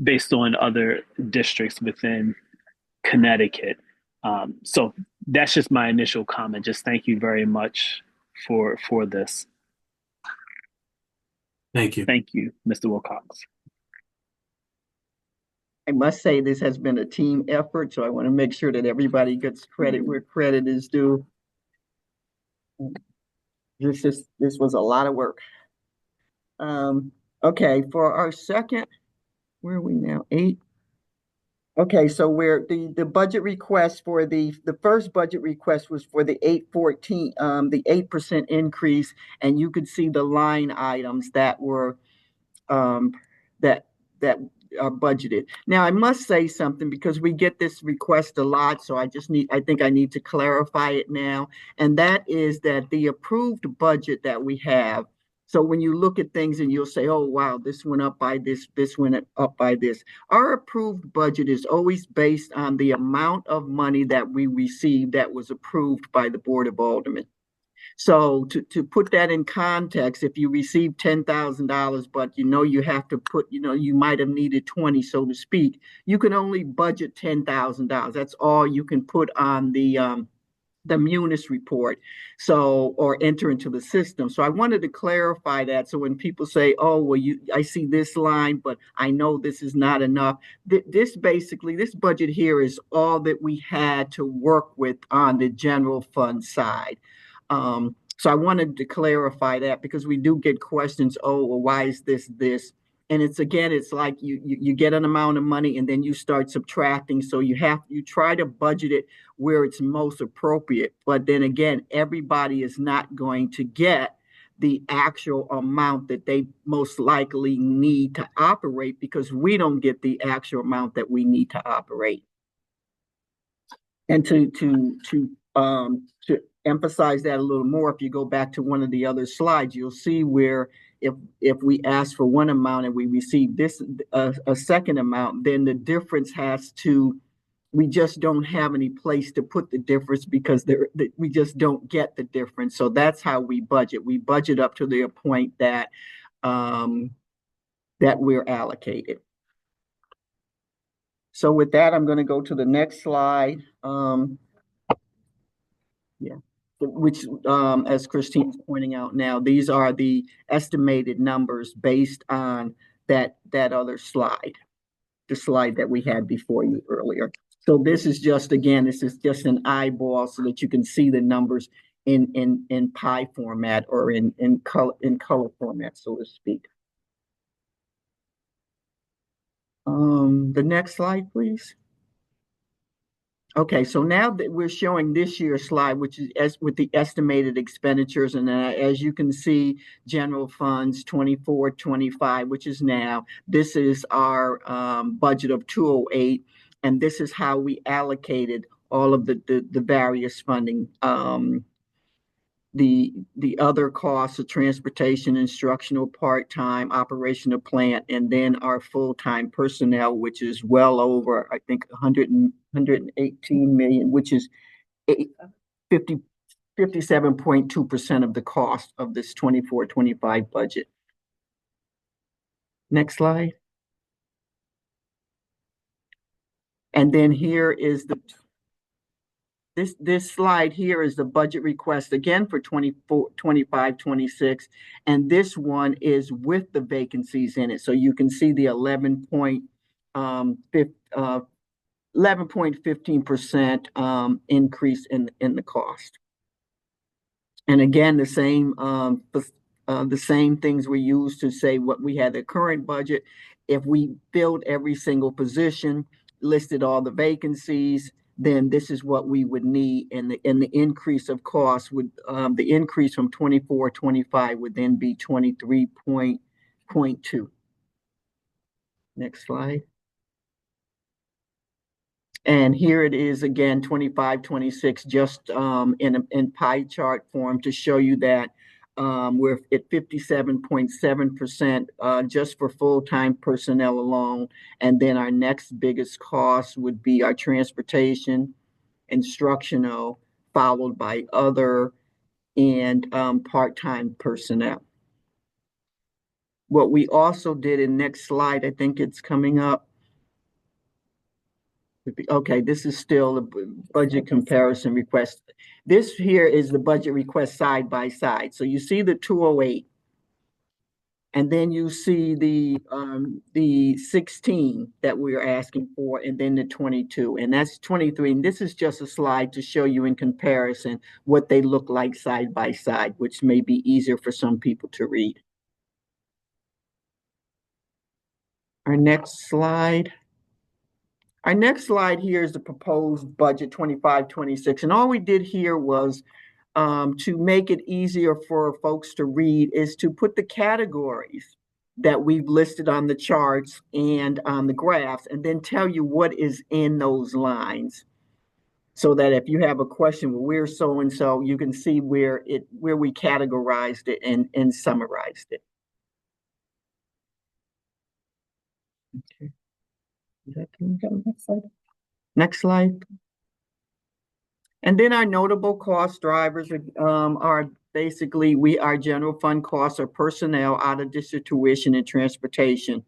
Speaker 5: based on other districts within Connecticut. So that's just my initial comment. Just thank you very much for this.
Speaker 3: Thank you.
Speaker 5: Thank you, Mr. Wilcox.
Speaker 10: I must say this has been a team effort, so I want to make sure that everybody gets credit where credit is due. This was a lot of work. Okay, for our second, where are we now? 8. Okay, so where the budget request for the first budget request was for the 814, the 8% increase, and you could see the line items that were that budgeted. Now, I must say something because we get this request a lot, so I think I need to clarify it now. And that is that the approved budget that we have, so when you look at things and you'll say, oh, wow, this went up by this went up by this. Our approved budget is always based on the amount of money that we received that was approved by the Board of Aldermen. So to put that in context, if you receive $10,000, but you have to put, you might have needed 20, so to speak, you can only budget $10,000. That's all you can put on the Munis report, so, or enter into the system. So I wanted to clarify that. So when people say, oh, well, I see this line, but I know this is not enough. This budget here is all that we had to work with on the general fund side. So I wanted to clarify that because we do get questions, oh, well, why is this? And it's like you get an amount of money and then you start subtracting. So you try to budget it where it's most appropriate. But then again, everybody is not going to get the actual amount that they most likely need to operate because we don't get the actual amount that we need to operate. And to emphasize that a little more, if you go back to one of the other slides, you'll see where if we ask for one amount and we receive a second amount, then the difference we just don't have any place to put the difference because we just don't get the difference. So that's how we budget. We budget up to the point that we're allocated. So with that, I'm going to go to the next slide. Which, as Christine's pointing out now, these are the estimated numbers based on that other slide, the slide that we had before you earlier. So this is just an eyeball so that you can see the numbers in pie format or in color format, so to speak. The next slide, please. Okay, so now that we're showing this year's slide, which is with the estimated expenditures, and as you can see, general funds 24-25, which is now, this is our budget of 208, and this is how we allocated all of the various funding. The other costs of transportation, instructional, part-time, operational plant, and then our full-time personnel, which is well over, I think, 118 million, which is 57.2% of the cost of this 24-25 budget. Next slide. And then here is this slide here is the budget request again for 24-25-26, and this one is with the vacancies in it. So you can see the 11.15% increase in the cost. And again, the same things we use to say what we had the current budget. If we filled every single position, listed all the vacancies, then this is what we would need, and the increase of cost would the increase from 24-25 would then be 23.2. Next slide. And here it is again, 25-26, just in pie chart form to show you that we're at 57.7% just for full-time personnel alone. And then our next biggest cost would be our transportation, instructional, followed by other and part-time personnel. What we also did in next slide, I think it's coming up. Okay, this is still a budget comparison request. This here is the budget request side by side. So you see the 208, and then you see the 16 that we're asking for, and then the 22, and that's 23. And this is just a slide to show you in comparison what they look like side by side, which may be easier for some people to read. Our next slide. Our next slide here is the proposed budget 25-26. And all we did here was to make it easier for folks to read is to put the categories that we've listed on the charts and on the graphs, and then tell you what is in those lines. So that if you have a question, well, where's so and so, you can see where we categorized it and summarized it. Okay. Next slide. Next slide. And then our notable cost drivers are basically our general fund costs are personnel, out of district tuition, and transportation.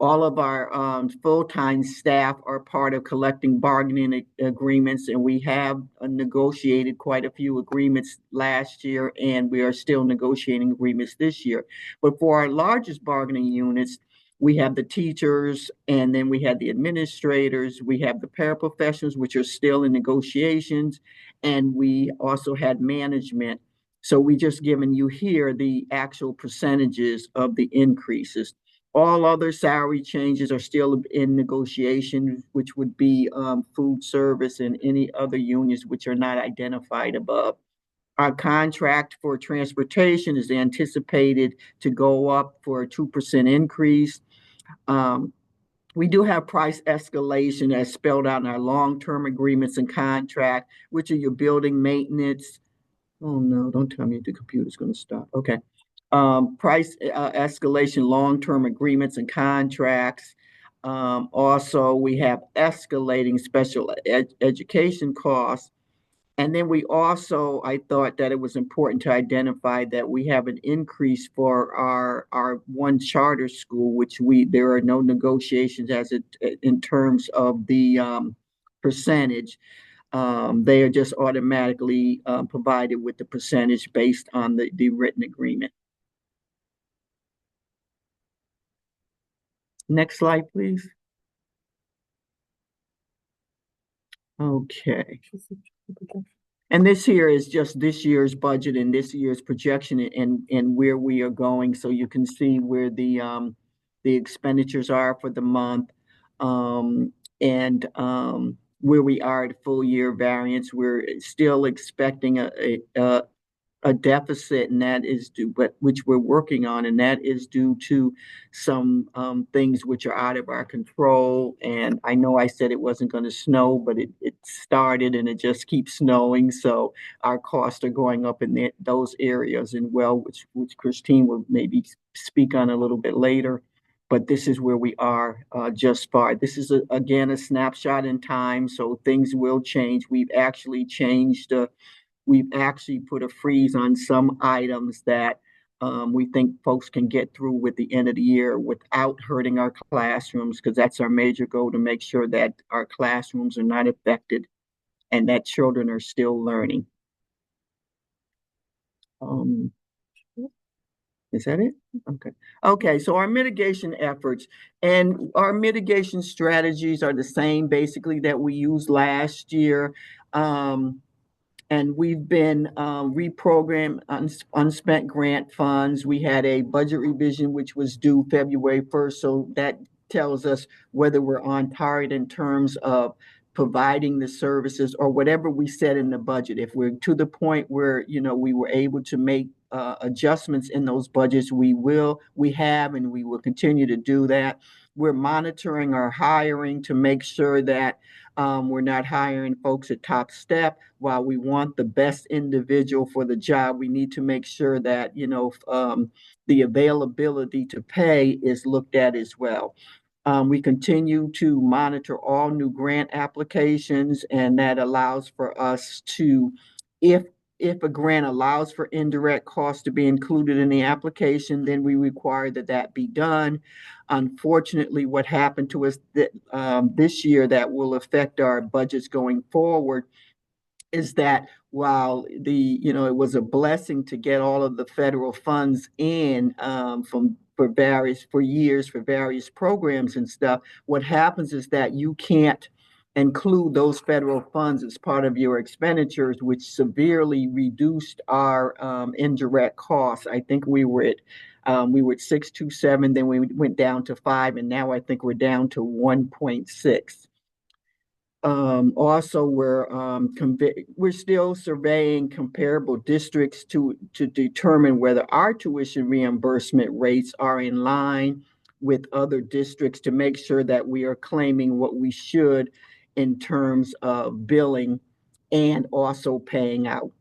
Speaker 10: All of our full-time staff are part of collecting bargaining agreements, and we have negotiated quite a few agreements last year, and we are still negotiating agreements this year. But for our largest bargaining units, we have the teachers, and then we have the administrators, we have the paraprofessionals, which are still in negotiations, and we also had management. So we just given you here the actual percentages of the increases. All other salary changes are still in negotiation, which would be food service and any other unions which are not identified above. Our contract for transportation is anticipated to go up for a 2% increase. We do have price escalation as spelled out in our long-term agreements and contract, which are your building maintenance. Oh no, don't tell me the computer's going to stop. Okay. Price escalation, long-term agreements and contracts. Also, we have escalating special education costs. And then we also, I thought that it was important to identify that we have an increase for our one charter school, which there are no negotiations in terms of the percentage. They are just automatically provided with the percentage based on the written agreement. Next slide, please. Okay. And this here is just this year's budget and this year's projection and where we are going. So you can see where the expenditures are for the month and where we are at full year variance. We're still expecting a deficit, and that is due, which we're working on, and that is due to some things which are out of our control. And I know I said it wasn't going to snow, but it started and it just keeps snowing. So our costs are going up in those areas, and which Christine will maybe speak on a little bit later. But this is where we are just far. This is again a snapshot in time, so things will change. We've actually put a freeze on some items that we think folks can get through with the end of the year without hurting our classrooms, because that's our major goal, to make sure that our classrooms are not affected and that children are still learning. Is that it? Okay, so our mitigation efforts and our mitigation strategies are the same basically that we used last year. And we've been reprogrammed unspent grant funds. We had a budget revision which was due February 1st. So that tells us whether we're on target in terms of providing the services or whatever we said in the budget. If we're to the point where, we were able to make adjustments in those budgets, we have, and we will continue to do that. We're monitoring our hiring to make sure that we're not hiring folks at top step. While we want the best individual for the job, we need to make sure that, the availability to pay is looked at as well. We continue to monitor all new grant applications, and that allows for us to, if a grant allows for indirect costs to be included in the application, then we require that be done. Unfortunately, what happened to us this year that will affect our budgets going forward is that while it was a blessing to get all of the federal funds in for years for various programs and stuff, what happens is that you can't include those federal funds as part of your expenditures, which severely reduced our indirect costs. I think we were at 627, then we went down to 5, and now I think we're down to 1.6. Also, we're still surveying comparable districts to determine whether our tuition reimbursement rates are in line with other districts to make sure that we are claiming what we should in terms of billing and also paying out.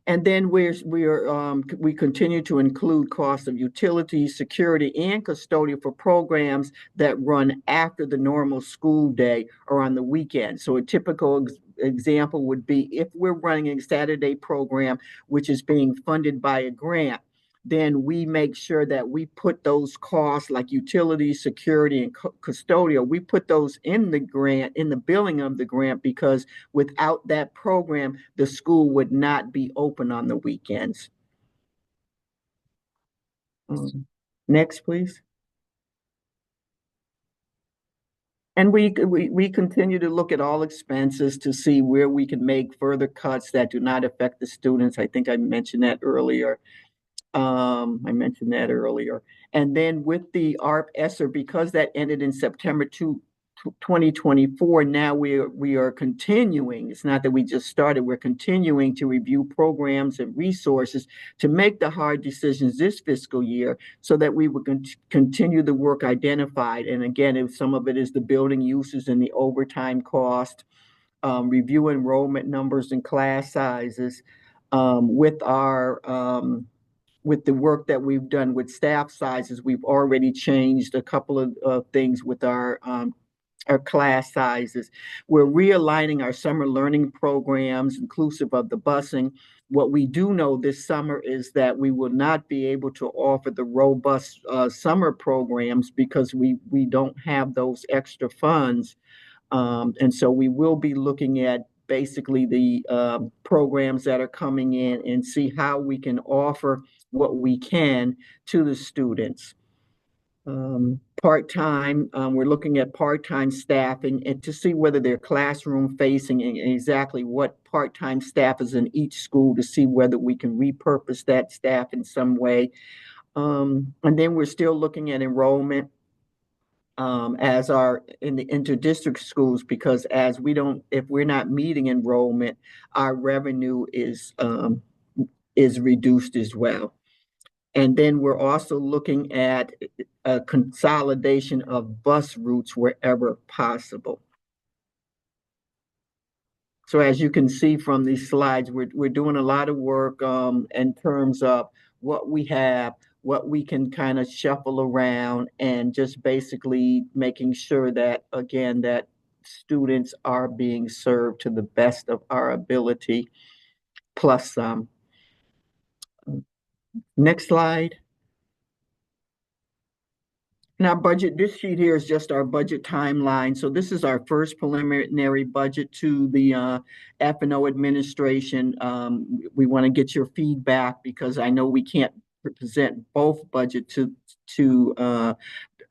Speaker 10: And then we continue to include costs of utilities, security, and custodial for programs that run after the normal school day or on the weekend. So a typical example would be if we're running a Saturday program, which is being funded by a grant, then we make sure that we put those costs like utilities, security, and custodial, we put those in the grant, in the billing of the grant, because without that program, the school would not be open on the weekends. Next, please. And we continue to look at all expenses to see where we can make further cuts that do not affect the students. I think I mentioned that earlier. And then with the ARP ESSER, because that ended in September 2024, now we are continuing. It's not that we just started, we're continuing to review programs and resources to make the hard decisions this fiscal year so that we will continue the work identified. And again, if some of it is the building uses and the overtime cost, review enrollment numbers and class sizes, with the work that we've done with staff sizes. We've already changed a couple of things with our class sizes. We're realigning our summer learning programs, inclusive of the busing. What we do know this summer is that we will not be able to offer the robust summer programs because we don't have those extra funds. And so we will be looking at basically the programs that are coming in and see how we can offer what we can to the students. Part-time, we're looking at part-time staffing and to see whether they're classroom facing and exactly what part-time staff is in each school to see whether we can repurpose that staff in some way. And then we're still looking at enrollment as in the interdistrict schools, because if we're not meeting enrollment, our revenue is reduced as well. And then we're also looking at a consolidation of bus routes wherever possible. So as you can see from these slides, we're doing a lot of work in terms of what we have, what we can kind of shuffle around, and just basically making sure that, again, that students are being served to the best of our ability, plus some. Next slide. Now, this sheet here is just our budget timeline. So this is our first preliminary budget to the F&O administration. We want to get your feedback because I know we can't present both budget to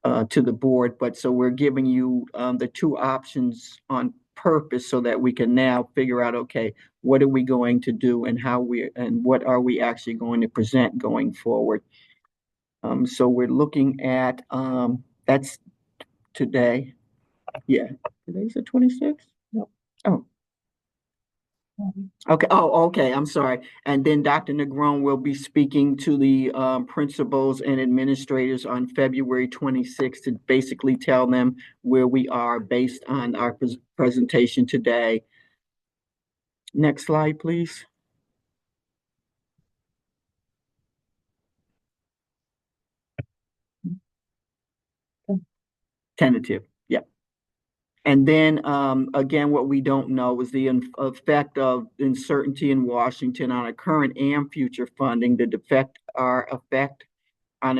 Speaker 10: the board, but so we're giving you the two options on purpose so that we can now figure out, okay, what are we going to do and what are we actually going to present going forward. So we're looking at, that's today. Yeah, today's the 26th? No. Oh. Okay. Oh, okay. I'm sorry. And then Dr. Negron will be speaking to the principals and administrators on February 26th to basically tell them where we are based on our presentation today. Next slide, please. Tentative. Yeah. And then again, what we don't know is the effect of uncertainty in Washington on our current and future funding, our effect on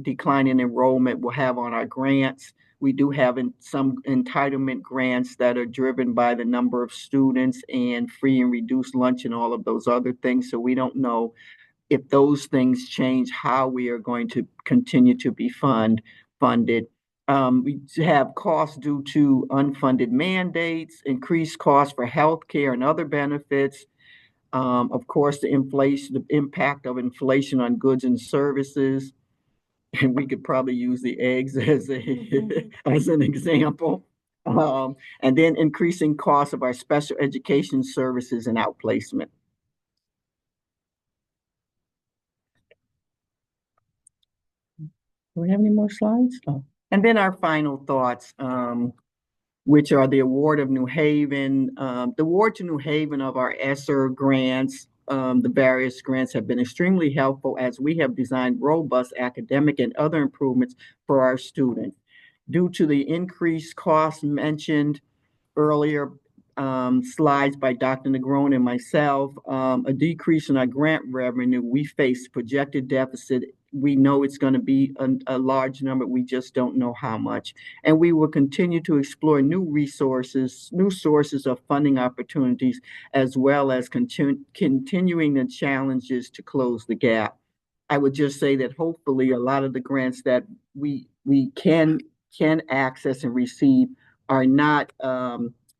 Speaker 10: decline in enrollment will have on our grants. We do have some entitlement grants that are driven by the number of students and free and reduced lunch and all of those other things. So we don't know if those things change how we are going to continue to be funded. We have costs due to unfunded mandates, increased costs for healthcare and other benefits. Of course, the impact of inflation on goods and services. And we could probably use the eggs as an example. And then increasing costs of our special education services and outplacement. Do we have any more slides? Oh. And then our final thoughts, which are the award of New Haven, the award to New Haven of our ESSER grants. The various grants have been extremely helpful as we have designed robust academic and other improvements for our students. Due to the increased costs mentioned earlier, slides by Dr. Negron and myself, a decrease in our grant revenue, we face projected deficit. We know it's going to be a large number. We just don't know how much. And we will continue to explore new resources, new sources of funding opportunities, as well as continuing the challenges to close the gap. I would just say that hopefully a lot of the grants that we can access and receive are not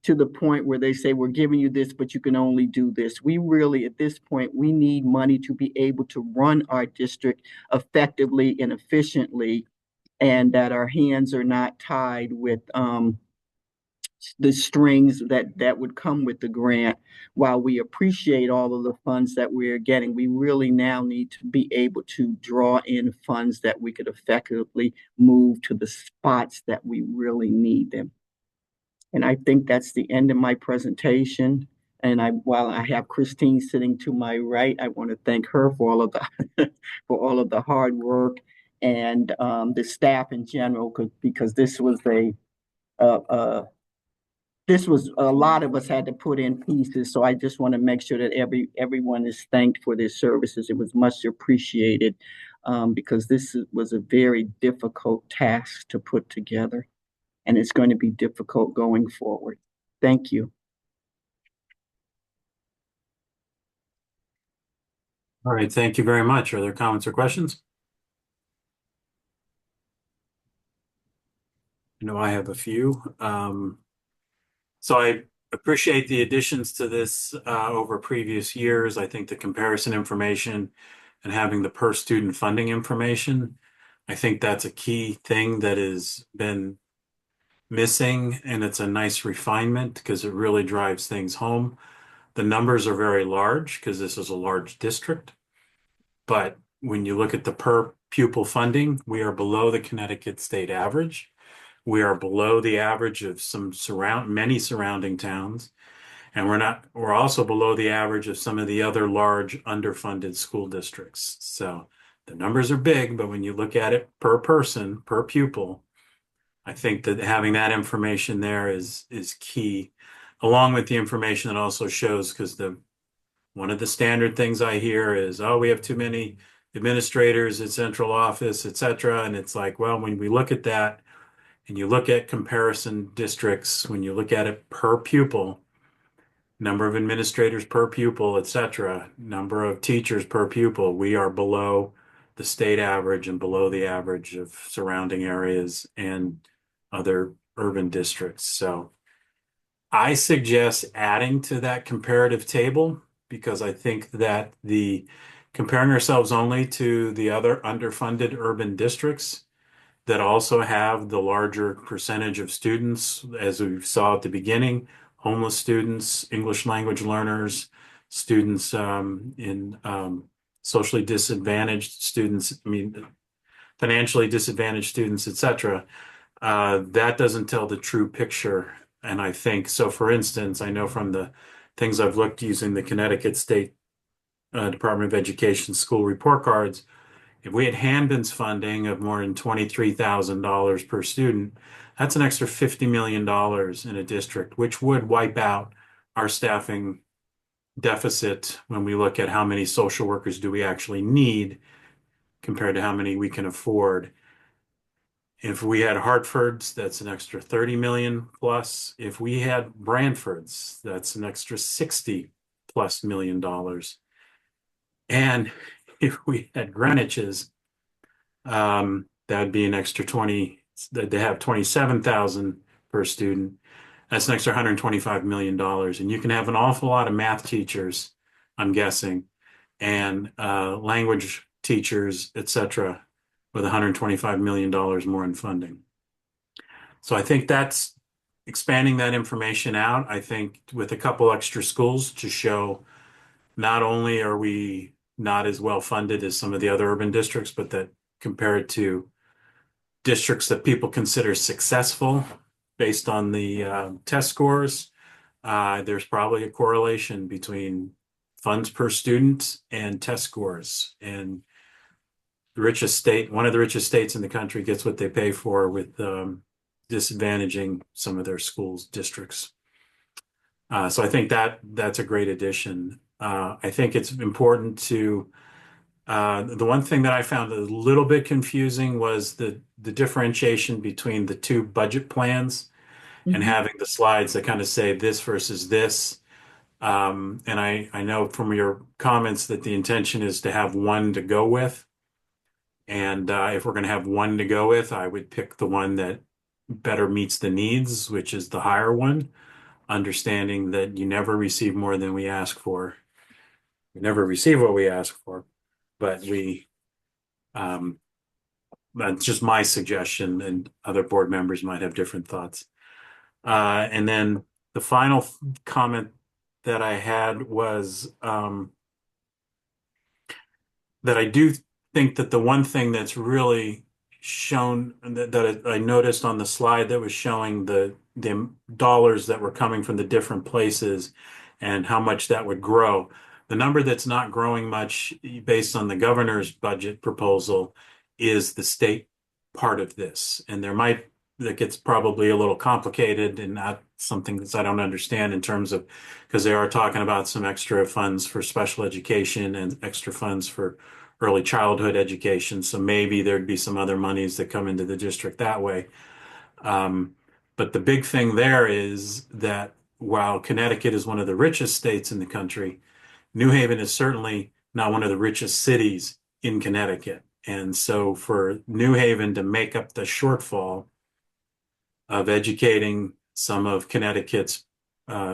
Speaker 10: to the point where they say, we're giving you this, but you can only do this. We really, at this point, we need money to be able to run our district effectively and efficiently, and that our hands are not tied with the strings that would come with the grant. While we appreciate all of the funds that we're getting, we really now need to be able to draw in funds that we could effectively move to the spots that we really need them. And I think that's the end of my presentation. And while I have Christine sitting to my right, I want to thank her for all of the for all of the hard work, and the staff in general, because this was a lot of us had to put in pieces. So I just want to make sure that everyone is thanked for their services. It was much appreciated, because this was a very difficult task to put together. And it's going to be difficult going forward. Thank you.
Speaker 3: All right, thank you very much. Are there comments or questions? I have a few. So I appreciate the additions to this over previous years. I think the comparison information and having the per student funding information, I think that's a key thing that has been missing, and it's a nice refinement because it really drives things home. The numbers are very large because this is a large district, but when you look at the per pupil funding, we are below the Connecticut state average. We are below the average of many surrounding towns, and we're also below the average of some of the other large underfunded school districts. So the numbers are big, but when you look at it per person, per pupil, I think that having that information there is key, along with the information that also shows, because one of the standard things I hear is, oh, we have too many administrators at central office, et cetera. And it's like, well, when we look at that and you look at comparison districts, when you look at it per pupil, number of administrators per pupil, et cetera, number of teachers per pupil, we are below the state average and below the average of surrounding areas and other urban districts. So I suggest adding to that comparative table, because I think that comparing ourselves only to the other underfunded urban districts that also have the larger percentage of students, as we saw at the beginning, homeless students, English language learners, students in socially disadvantaged students, financially disadvantaged students, et cetera. That doesn't tell the true picture. And I think, so for instance, I know from the things I've looked using the Connecticut State Department of Education school report cards, if we had handbins funding of more than $23,000 per student, that's an extra $50 million in a district, which would wipe out our staffing deficit when we look at how many social workers do we actually need compared to how many we can afford. If we had Hartford's, that's an extra 30 million plus. If we had Brantford's, that's an extra 60 plus million dollars. And if we had Greenwich's, that'd be an extra 20, they have 27,000 per student. That's an extra $125 million. And you can have an awful lot of math teachers, I'm guessing, and language teachers, et cetera, with $125 million more in funding. So I think that's expanding that information out, I think with a couple extra schools to show not only are we not as well funded as some of the other urban districts, but that compared to districts that people consider successful based on the test scores, there's probably a correlation between funds per student and test scores. And the richest state, one of the richest states in the country, gets what they pay for with disadvantaging some of their schools districts. So I think that's a great addition. I think it's important to the one thing that I found a little bit confusing was the differentiation between the two budget plans and having the slides that kind of say this versus this. And I know from your comments that the intention is to have one to go with. And if we're going to have one to go with, I would pick the one that better meets the needs, which is the higher one, understanding that you never receive more than we ask for. We never receive what we ask for, but that's just my suggestion, and other board members might have different thoughts. And then the final comment that I had was that I do think that the one thing that's really shown that I noticed on the slide that was showing the dollars that were coming from the different places and how much that would grow. The number that's not growing much based on the governor's budget proposal is the state part of this. And that gets probably a little complicated and not something that I don't understand in terms of, because they are talking about some extra funds for special education and extra funds for early childhood education. So maybe there'd be some other monies that come into the district that way. But the big thing there is that while Connecticut is one of the richest states in the country, New Haven is certainly not one of the richest cities in Connecticut. And so for New Haven to make up the shortfall of educating some of Connecticut's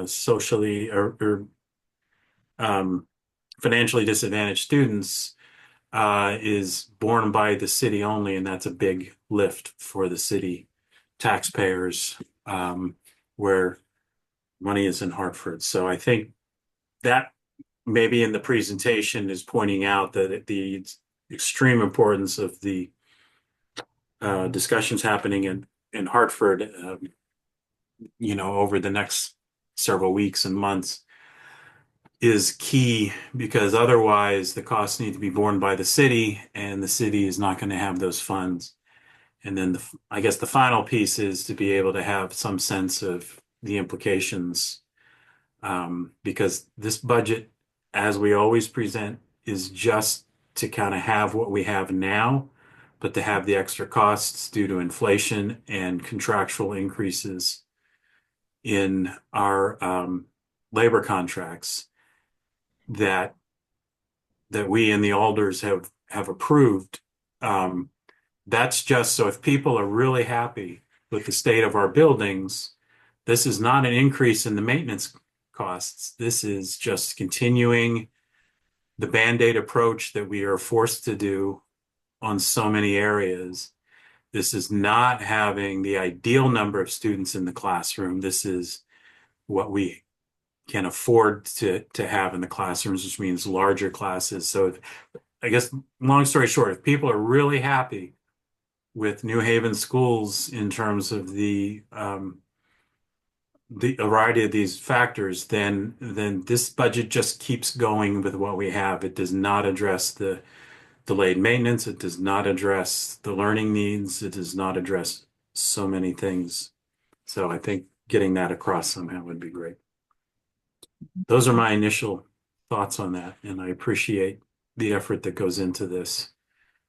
Speaker 3: socially or financially disadvantaged students is borne by the city only, and that's a big lift for the city taxpayers, where money is in Hartford. So I think that maybe in the presentation is pointing out that the extreme importance of the discussions happening in Hartford, over the next several weeks and months is key, because otherwise the costs need to be borne by the city, and the city is not going to have those funds. And then I guess the final piece is to be able to have some sense of the implications, because this budget, as we always present, is just to kind of have what we have now, but to have the extra costs due to inflation and contractual increases in our labor contracts that we and the alders have approved. That's just so if people are really happy with the state of our buildings, this is not an increase in the maintenance costs. This is just continuing the Band-Aid approach that we are forced to do on so many areas. This is not having the ideal number of students in the classroom. This is what we can afford to have in the classrooms, which means larger classes. So I guess, long story short, if people are really happy with New Haven schools in terms of the variety of these factors, then this budget just keeps going with what we have. It does not address the delayed maintenance. It does not address the learning needs. It does not address so many things. So I think getting that across somehow would be great. Those are my initial thoughts on that, and I appreciate the effort that goes into this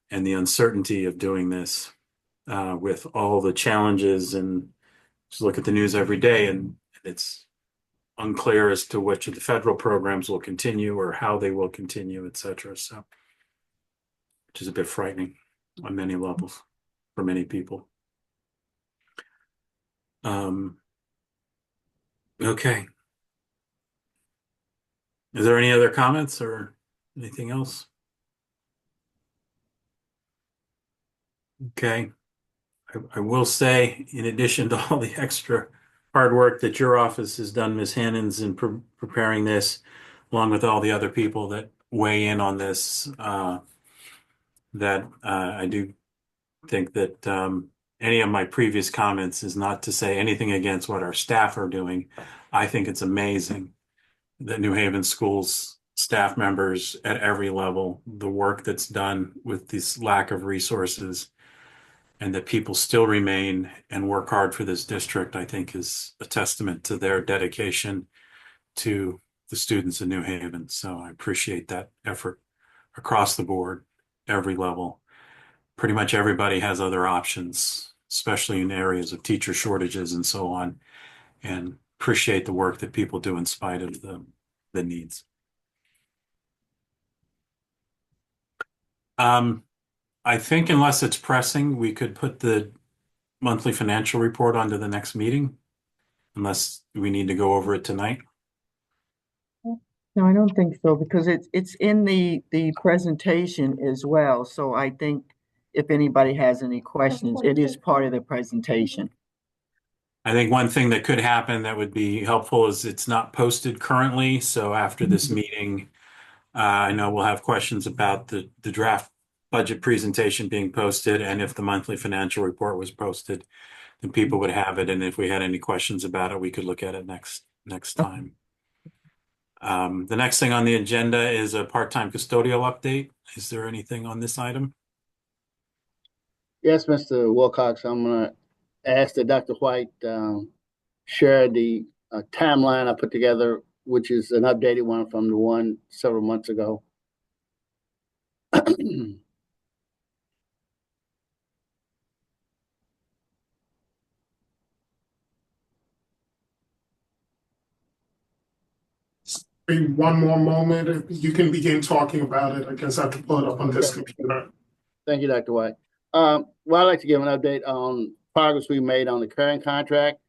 Speaker 3: and the uncertainty of doing this with all the challenges. And just look at the news every day, and it's unclear as to which of the federal programs will continue or how they will continue, et cetera. So, which is a bit frightening on many levels for many people. Okay. Is there any other comments or anything else? Okay. I will say, in addition to all the extra hard work that your office has done, Ms. Hannons, in preparing this, along with all the other people that weigh in on this. I do think that any of my previous comments is not to say anything against what our staff are doing. I think it's amazing that New Haven Schools staff members at every level, the work that's done with this lack of resources, and that people still remain and work hard for this district, I think is a testament to their dedication to the students in New Haven. So I appreciate that effort across the board, every level. Pretty much everybody has other options, especially in areas of teacher shortages and so on, and appreciate the work that people do in spite of the needs. I think unless it's pressing, we could put the monthly financial report onto the next meeting, unless we need to go over it tonight.
Speaker 10: No, I don't think so, because it's in the presentation as well. So I think if anybody has any questions, it is part of the presentation.
Speaker 3: I think one thing that could happen that would be helpful is it's not posted currently. So after this meeting, I know we'll have questions about the draft budget presentation being posted, and if the monthly financial report was posted, then people would have it. And if we had any questions about it, we could look at it next time. The next thing on the agenda is a part-time custodial update. Is there anything on this item?
Speaker 11: Yes, Mr. Wilcox, I'm going to ask that Dr. White share the timeline I put together, which is an updated one from the one several months ago.
Speaker 1: One more moment, if you can begin talking about it. I guess I have to pull it up on this computer.
Speaker 11: Thank you, Dr. White. Well, I'd like to give an update on progress we made on the current contract.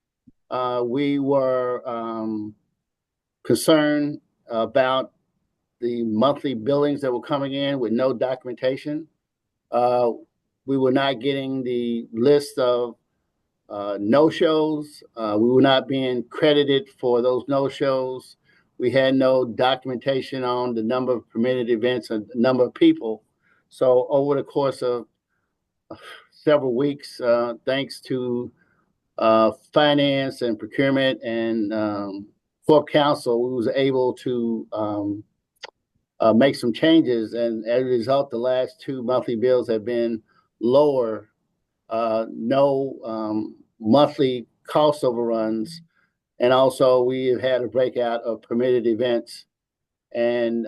Speaker 11: We were concerned about the monthly billings that were coming in with no documentation. We were not getting the list of no-shows. We were not being credited for those no-shows. We had no documentation on the number of permitted events and the number of people. So over the course of several weeks, thanks to finance and procurement and Corp Council, we was able to make some changes. And as a result, the last two monthly bills have been lower, no monthly cost overruns. And also we have had a breakout of permitted events. And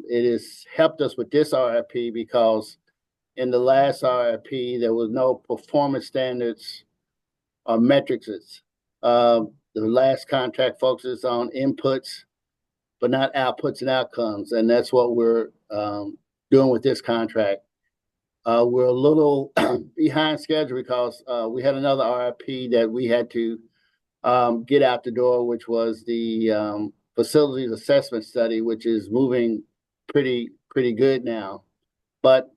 Speaker 11: it has helped us with this RFP because in the last RFP, there was no performance standards or metrics. The last contract focuses on inputs, but not outputs and outcomes. And that's what we're doing with this contract. We're a little behind schedule because we had another RFP that we had to get out the door, which was the facilities assessment study, which is moving pretty good now. But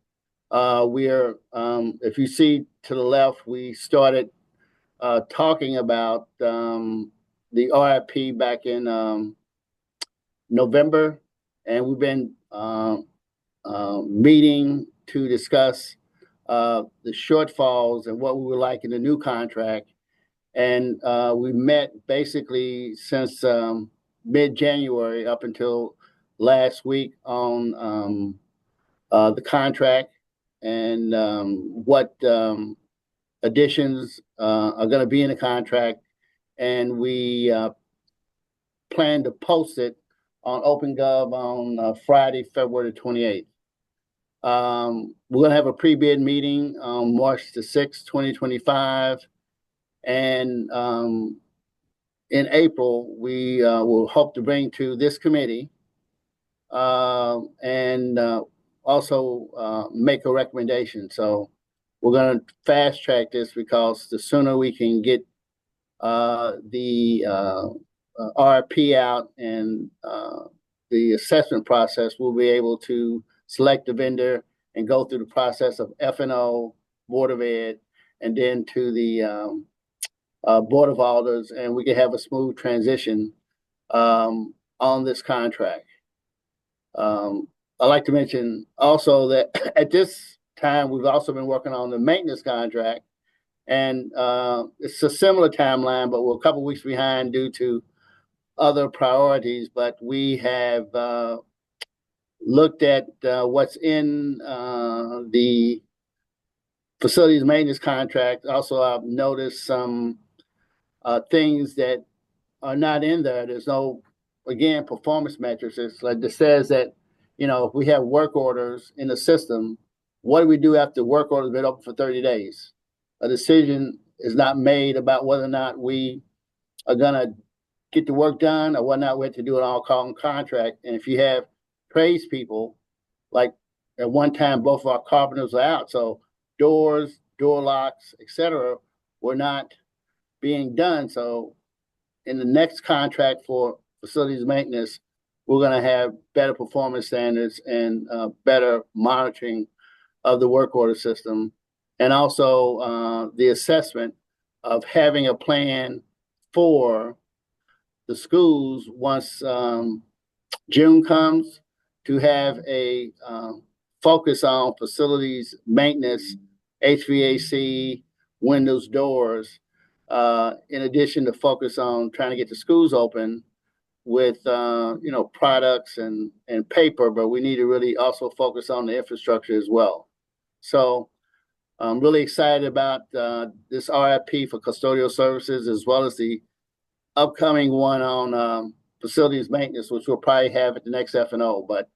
Speaker 11: we are, if you see to the left, we started talking about the RFP back in November, and we've been meeting to discuss the shortfalls and what we would like in the new contract. And we met basically since mid-January up until last week on the contract and what additions are going to be in the contract. And we plan to post it on OpenGov on Friday, February 28th. We're going to have a pre-bid meeting on March the 6th, 2025. And in April, we will hope to bring to this committee and also make a recommendation. So we're going to fast track this because the sooner we can get the RFP out and the assessment process, we'll be able to select the vendor and go through the process of F&O, Board of Ed, and then to the Board of Alders, and we can have a smooth transition on this contract. I'd like to mention also that at this time, we've also been working on the maintenance contract, and it's a similar timeline, but we're a couple weeks behind due to other priorities. But we have looked at what's in the facilities maintenance contract. Also, I've noticed some things that are not in there. There's no, again, performance metrics. It's like it says that, if we have work orders in the system, what do we do after work orders been open for 30 days? A decision is not made about whether or not we are going to get the work done or whether or not we have to do an all-call contract. And if you have tradespeople, like at one time, both of our carpenters are out. So doors, door locks, etc., were not being done. So in the next contract for facilities maintenance, we're going to have better performance standards and better monitoring of the work order system, and also the assessment of having a plan for the schools once June comes, to have a focus on facilities maintenance, HVAC, windows, doors, in addition to focus on trying to get the schools open with products and paper, but we need to really also focus on the infrastructure as well. So I'm really excited about this RFP for custodial services, as well as the upcoming one on facilities maintenance, which we'll probably have at the next F&O. But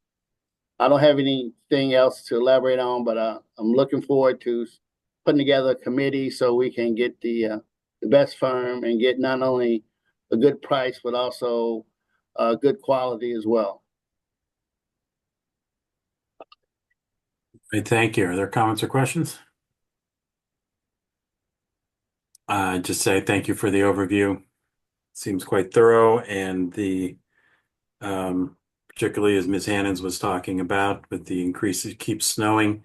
Speaker 11: I don't have anything else to elaborate on, but I'm looking forward to putting together a committee so we can get the best firm and get not only a good price, but also good quality as well.
Speaker 3: Great, thank you. Are there comments or questions? Just say thank you for the overview. Seems quite thorough, and the particularly as Ms. Hannons was talking about, with the increase, it keeps snowing,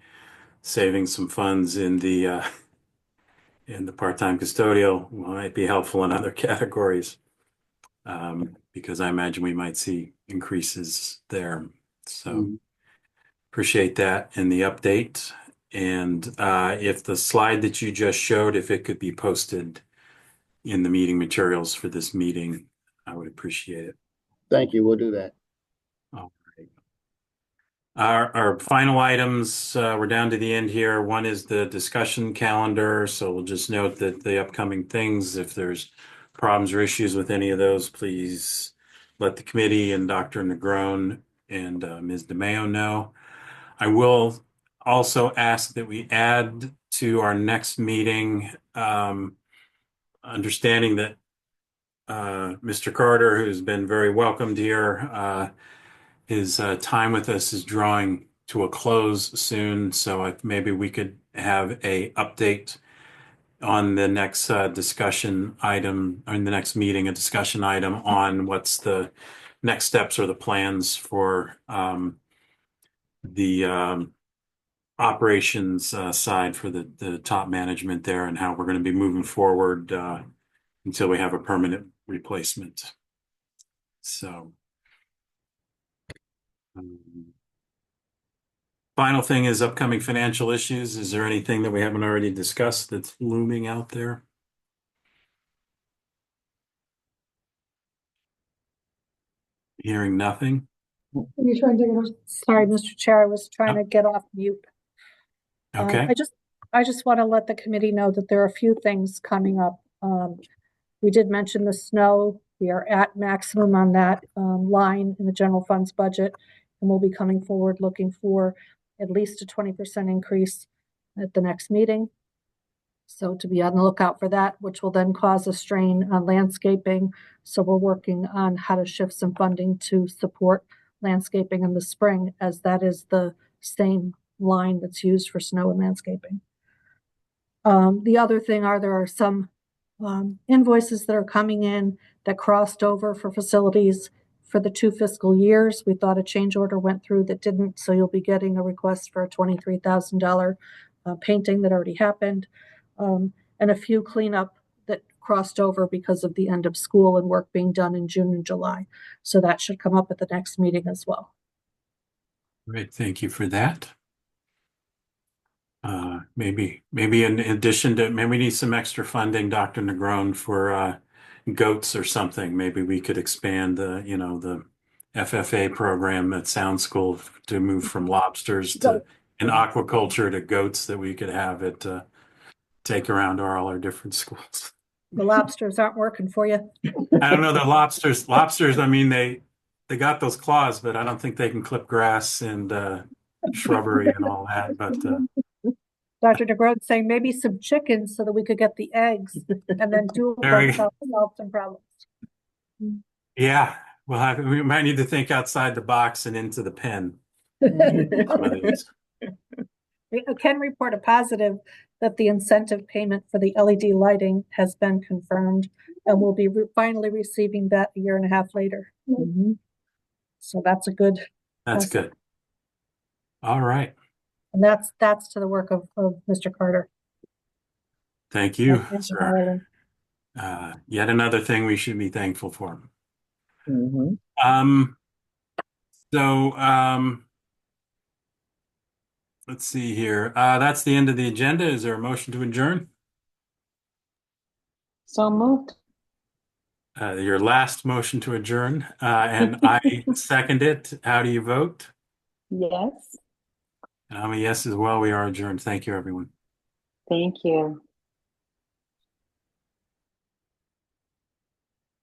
Speaker 3: saving some funds in the part-time custodial might be helpful in other categories, because I imagine we might see increases there. So appreciate that and the update. And if the slide that you just showed, if it could be posted in the meeting materials for this meeting, I would appreciate it.
Speaker 11: Thank you. We'll do that.
Speaker 3: All right. Our final items, we're down to the end here. One is the discussion calendar. So we'll just note that the upcoming things, if there's problems or issues with any of those, please let the committee and Dr. Negron and Ms. DeMeo know. I will also ask that we add to our next meeting, understanding that Mr. Carter, who's been very welcomed here, his time with us is drawing to a close soon. So maybe we could have a update on the next discussion item, or in the next meeting, a discussion item on what's the next steps or the plans for the operations side for the top management there, and how we're going to be moving forward until we have a permanent replacement. So final thing is upcoming financial issues. Is there anything that we haven't already discussed that's looming out there? Hearing nothing.
Speaker 12: You're trying to Sorry, Mr. Chair, I was trying to get off mute.
Speaker 3: Okay.
Speaker 12: I just want to let the committee know that there are a few things coming up. We did mention the snow. We are at maximum on that line in the general funds budget, and we'll be coming forward looking for at least a 20% increase at the next meeting. So to be on the lookout for that, which will then cause a strain on landscaping. So we're working on how to shift some funding to support landscaping in the spring, as that is the same line that's used for snow and landscaping. The other thing there are some invoices that are coming in that crossed over for facilities for the 2 fiscal years. We thought a change order went through that didn't, so you'll be getting a request for a $23,000 painting that already happened, and a few cleanup that crossed over because of the end of school and work being done in June and July. So that should come up at the next meeting as well.
Speaker 3: Great, thank you for that. Maybe in addition to, maybe we need some extra funding, Dr. Negron, for goats or something. Maybe we could expand the, the FFA program at Sound School to move from lobsters to in aquaculture to goats that we could have it take around all our different schools.
Speaker 12: The lobsters aren't working for you.
Speaker 3: I don't know, the lobsters, I mean, they got those claws, but I don't think they can clip grass and shrubbery and all that. But
Speaker 12: Dr. DeGrode saying maybe some chickens so that we could get the eggs and then do solve some problems.
Speaker 3: yeah, we might need to think outside the box and into the pen.
Speaker 12: I can report a positive that the incentive payment for the LED lighting has been confirmed, and we'll be finally receiving that a year and a half later.
Speaker 10: Mhm.
Speaker 12: So that's a good.
Speaker 3: That's good. All right.
Speaker 12: And that's to the work of Mr. Carter.
Speaker 3: Thank you,
Speaker 12: And
Speaker 3: sir. Yet another thing we should be thankful for.
Speaker 10: Mhm.
Speaker 3: Let's see here. That's the end of the agenda. Is there a motion to adjourn?
Speaker 2: So moved.
Speaker 3: Your last motion to adjourn, and I second it. How do you vote?
Speaker 2: Yes.
Speaker 3: And I'm a yes as well. We are adjourned. Thank you, everyone.
Speaker 2: Thank you.